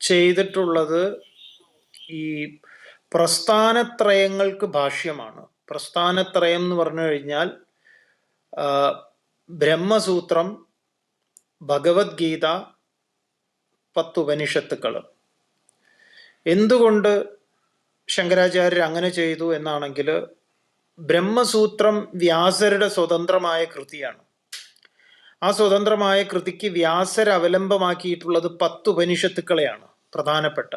ചെയ്തിട്ടുള്ളത് ഈ പ്രസ്ഥാനത്രയങ്ങൾക്ക് ഭാഷ്യമാണ്. പ്രസ്ഥാനത്രയം എന്ന് പറഞ്ഞു കഴിഞ്ഞാൽ ബ്രഹ്മസൂത്രം, ഭഗവത്ഗീത, 10 ഉപനിഷത്തുക്കൾ. എന്തുകൊണ്ട് ശങ്കരാചാര്യർ അങ്ങനെ ചെയ്തു എന്നാണെങ്കിൽ, ബ്രഹ്മസൂത്രം വ്യാസരുടെ സ്വതന്ത്രമായ കൃതിയാണ്. ആ സ്വതന്ത്രമായ കൃതിക്ക് വ്യാസർ അവലംബമാക്കിയിട്ടുള്ളത് 10 ഉപനിഷത്തുക്കളെയാണ് പ്രധാനപ്പെട്ട.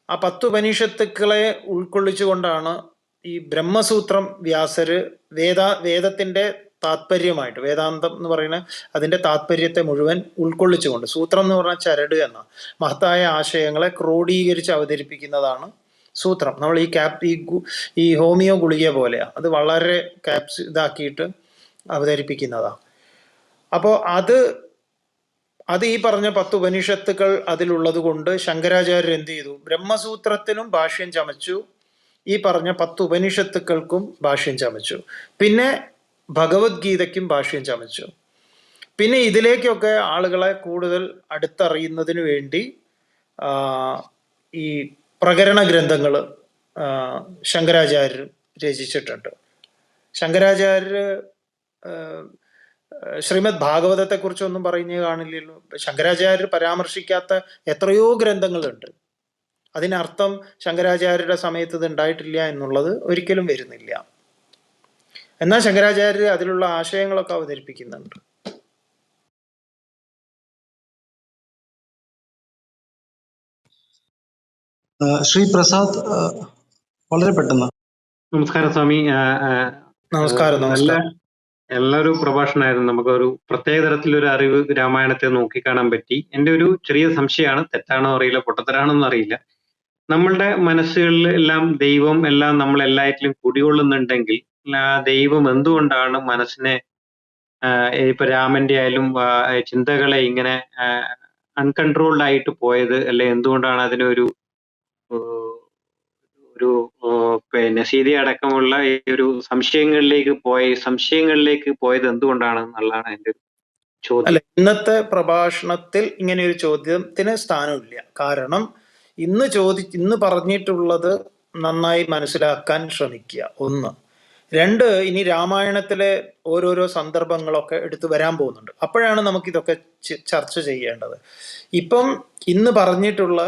ആ 10 ഉപനിഷത്തുക്കളെ ഉൾക്കൊള്ളിച്ചുകൊണ്ടാണ് ഈ ബ്രഹ്മസൂത്രം വ്യാസര് വേദത്തിന്റെ താത്പര്യമായിട്ട്, വേദാന്തം എന്ന് പറയുന്ന അതിന്റെ താത്പര്യത്തെ മുഴുവൻ ഉൾക്കൊള്ളിച്ചുകൊണ്ട്, സൂത്രം എന്ന് പറഞ്ഞാൽ ചരട് എന്ന മഹത്തായ ആശയങ്ങളെ ക്രോഡീകരിച്ച് അവതരിപ്പിക്കുന്നതാണ് സൂത്രം. നമ്മൾ ഈ ഹോമിയോ ഗുളിക പോലെയാണ്, അത് വളരെ ഇതാക്കിയിട്ട് അവതരിപ്പിക്കുന്നതാണ്. അപ്പോൾ അത് ഈ പറഞ്ഞ 10 ഉപനിഷത്തുക്കൾ അതിലുള്ളത് കൊണ്ട് ശങ്കരാചാര്യർ എന്ത് ചെയ്തു? ബ്രഹ്മസൂത്രത്തിനും ഭാഷ്യം ചമച്ചു, ഈ പറഞ്ഞ 10 ഉപനിഷത്തുക്കൾക്കും ഭാഷ്യം ചമച്ചു, പിന്നെ ഭഗവത്ഗീതയ്ക്കും ഭാഷ്യം ചമച്ചു. പിന്നെ ഇതിലേക്കൊക്കെ ആളുകളെ കൂടുതൽ അടുത്തറിയുന്നതിന് വേണ്ടി ഈ പ്രകരണ ഗ്രന്ഥങ്ങൾ ശങ്കരാചാര്യർ രചിച്ചിട്ടുണ്ട്. ശങ്കരാചാര്യർ ശ്രീമദ് ഭാഗവതത്തെ കുറിച്ചൊന്നും പറയുന്നത് കാണില്ലല്ലോ. ശങ്കരാചാര്യർ പരാമർശിക്കാത്ത എത്രയോ ഗ്രന്ഥങ്ങളുണ്ട്. അതിനർത്ഥം ശങ്കരാചാര്യരുടെ സമയത്ത് ഇത് ഉണ്ടായിട്ടില്ല എന്നുള്ളത് ഒരിക്കലും വരുന്നില്ല. എന്നാൽ ശങ്കരാചാര്യർ അതിലുള്ള ആശയങ്ങളൊക്കെ അവതരിപ്പിക്കുന്നുണ്ട്. ശ്രീ പ്രസാദ്, വളരെ പെട്ടെന്ന്. നമസ്കാരം സ്വാമി. നമസ്കാരം. നല്ലൊരു പ്രഭാഷണമായിരുന്നു. നമുക്കൊരു പ്രത്യേക തരത്തിലൊരു അറിവ് രാമായണത്തെ നോക്കിക്കാണാൻ പറ്റി. എൻ്റെ ഒരു ചെറിയ സംശയമാണ്, തെറ്റാണോ അറിയില്ല, പൊട്ടത്തരാണോന്നും അറിയില്ല. നമ്മളുടെ മനസ്സുകളിൽ എല്ലാം ദൈവം എല്ലാം നമ്മളെല്ലാറ്റിലും കുടികൊള്ളുന്നുണ്ടെങ്കിൽ ദൈവം എന്തുകൊണ്ടാണ് മനസ്സിനെ ഇപ്പൊ രാമന്റെ ആയാലും ചിന്തകളെ ഇങ്ങനെ അൺകൺട്രോൾഡ് ആയിട്ട് പോയത്? അല്ലെ എന്തുകൊണ്ടാണ് അതിനൊരു പിന്നെ സീത അടക്കമുള്ള ഈ ഒരു സംശയങ്ങളിലേക്ക് പോയത് എന്തുകൊണ്ടാണ് എന്നുള്ളതാണ് എൻ്റെ ഒരു ചോദ്യം. അല്ല, ഇന്നത്തെ പ്രഭാഷണത്തിൽ ഇങ്ങനെ ഒരു ചോദ്യത്തിന് സ്ഥാനമില്ല. കാരണം ഇന്ന് പറഞ്ഞിട്ടുള്ളത് നന്നായി മനസ്സിലാക്കാൻ ശ്രമിക്കുക, 1. 2, ഇനി രാമായണത്തിലെ ഓരോരോ സന്ദർഭങ്ങളൊക്കെ എടുത്തു വരാൻ പോകുന്നുണ്ട്. അപ്പോഴാണ് നമുക്കിതൊക്കെ ചർച്ച ചെയ്യേണ്ടത്. ഇപ്പം ഇന്ന് പറഞ്ഞിട്ടുള്ള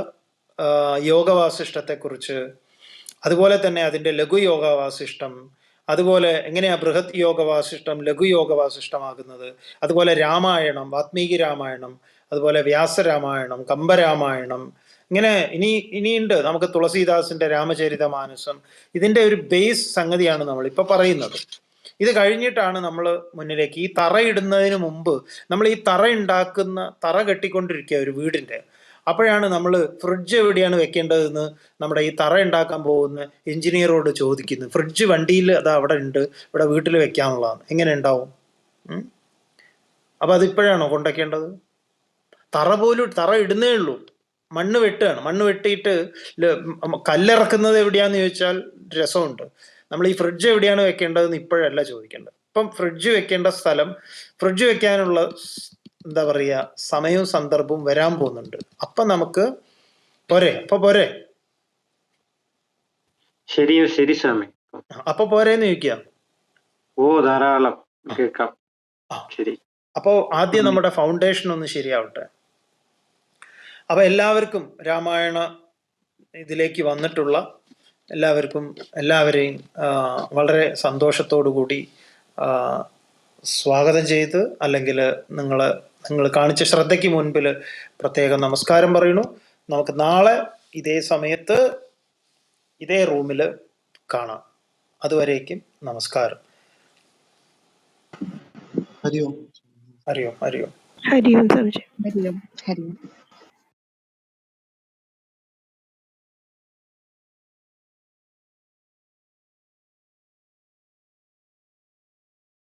യോഗവാസിഷ്ടത്തെക്കുറിച്ച്, അതുപോലെ തന്നെ അതിൻ്റെ ലഘുയോഗവാസിഷ്ടം, അതുപോലെ എങ്ങനെയാ ബൃഹത് യോഗവാസിഷ്ടം ലഘുയോഗവാസിഷ്ടമാകുന്നത്, അതുപോലെ രാമായണം, വാത്മീകി രാമായണം, അതുപോലെ വ്യാസരാമായണം, കമ്പരാമായണം, ഇങ്ങനെ ഇനിയുണ്ട്. നമുക്ക് തുളസീദാസിന്റെ രാമചരിതമാനസം. ഇതിന്റെ ഒരു ബേസ് സംഗതിയാണ് നമ്മൾ ഇപ്പൊ പറയുന്നത്. ഇത് കഴിഞ്ഞിട്ടാണ് നമ്മൾ മുന്നിലേക്ക് ഈ തറ ഇടുന്നതിന് മുമ്പ് നമ്മൾ ഈ തറ കെട്ടിക്കൊണ്ടിരിക്കുക ഒരു വീടിന്റെ. അപ്പോഴാണ് നമ്മൾ ഫ്രിഡ്ജ് എവിടെയാണ് വെക്കേണ്ടതെന്ന് നമ്മുടെ ഈ തറ ഉണ്ടാക്കാൻ പോകുന്ന എഞ്ചിനീയറോട് ചോദിക്കുന്നത്. ഫ്രിഡ്ജ് വണ്ടിയിൽ അത് അവിടെ ഉണ്ട്, ഇവിടെ വീട്ടിൽ വെക്കാനുള്ളതാണ്. എങ്ങനെ ഉണ്ടാവും? അപ്പൊ അതിപ്പോഴാണോ കൊണ്ടുവയ്ക്കേണ്ടത്? തറ ഇടുന്നേ ഉള്ളൂ, മണ്ണ് വെട്ടുകയാണ്. മണ്ണ് വെട്ടിയിട്ട് കല്ലിറക്കുന്നത് എവിടെയാന്ന് ചോദിച്ചാൽ രസമുണ്ട്. നമ്മൾ ഈ ഫ്രിഡ്ജ് എവിടെയാണ് വെക്കേണ്ടതെന്ന് ഇപ്പോഴല്ല ചോദിക്കേണ്ടത്. ഇപ്പം ഫ്രിഡ്ജ് വെക്കേണ്ട സ്ഥലം, ഫ്രിഡ്ജ് വെക്കാനുള്ള എന്താ പറയുക സമയവും സന്ദർഭവും വരാൻ പോകുന്നുണ്ട്. അപ്പൊ നമുക്ക് പോരെ. ശരി സ്വാമി. അപ്പൊ പോരേന്ന് ചോദിക്കുക. ധാരാളം കേൾക്കാം. ശരി. അപ്പോ ആദ്യം നമ്മുടെ ഫൗണ്ടേഷൻ ഒന്ന് ശരിയാവട്ടെ. അപ്പൊ എല്ലാവർക്കും രാമായണ ഇതിലേക്ക് വന്നിട്ടുള്ള എല്ലാവരെയും വളരെ സന്തോഷത്തോടു കൂടി സ്വാഗതം ചെയ്ത്, അല്ലെങ്കിൽ നിങ്ങൾ കാണിച്ച ശ്രദ്ധയ്ക്ക് മുൻപിൽ പ്രത്യേകം നമസ്കാരം പറയുന്നു. നമുക്ക് നാളെ ഇതേ സമയത്ത് ഇതേ റൂമിൽ കാണാം. അതുവരേക്കും നമസ്കാരം. ഹരി ഓം. ഹരി ഓം. ഹരി ഓം. ഹരി ഓം. ഹരി ഓം. ഹരി ഓം.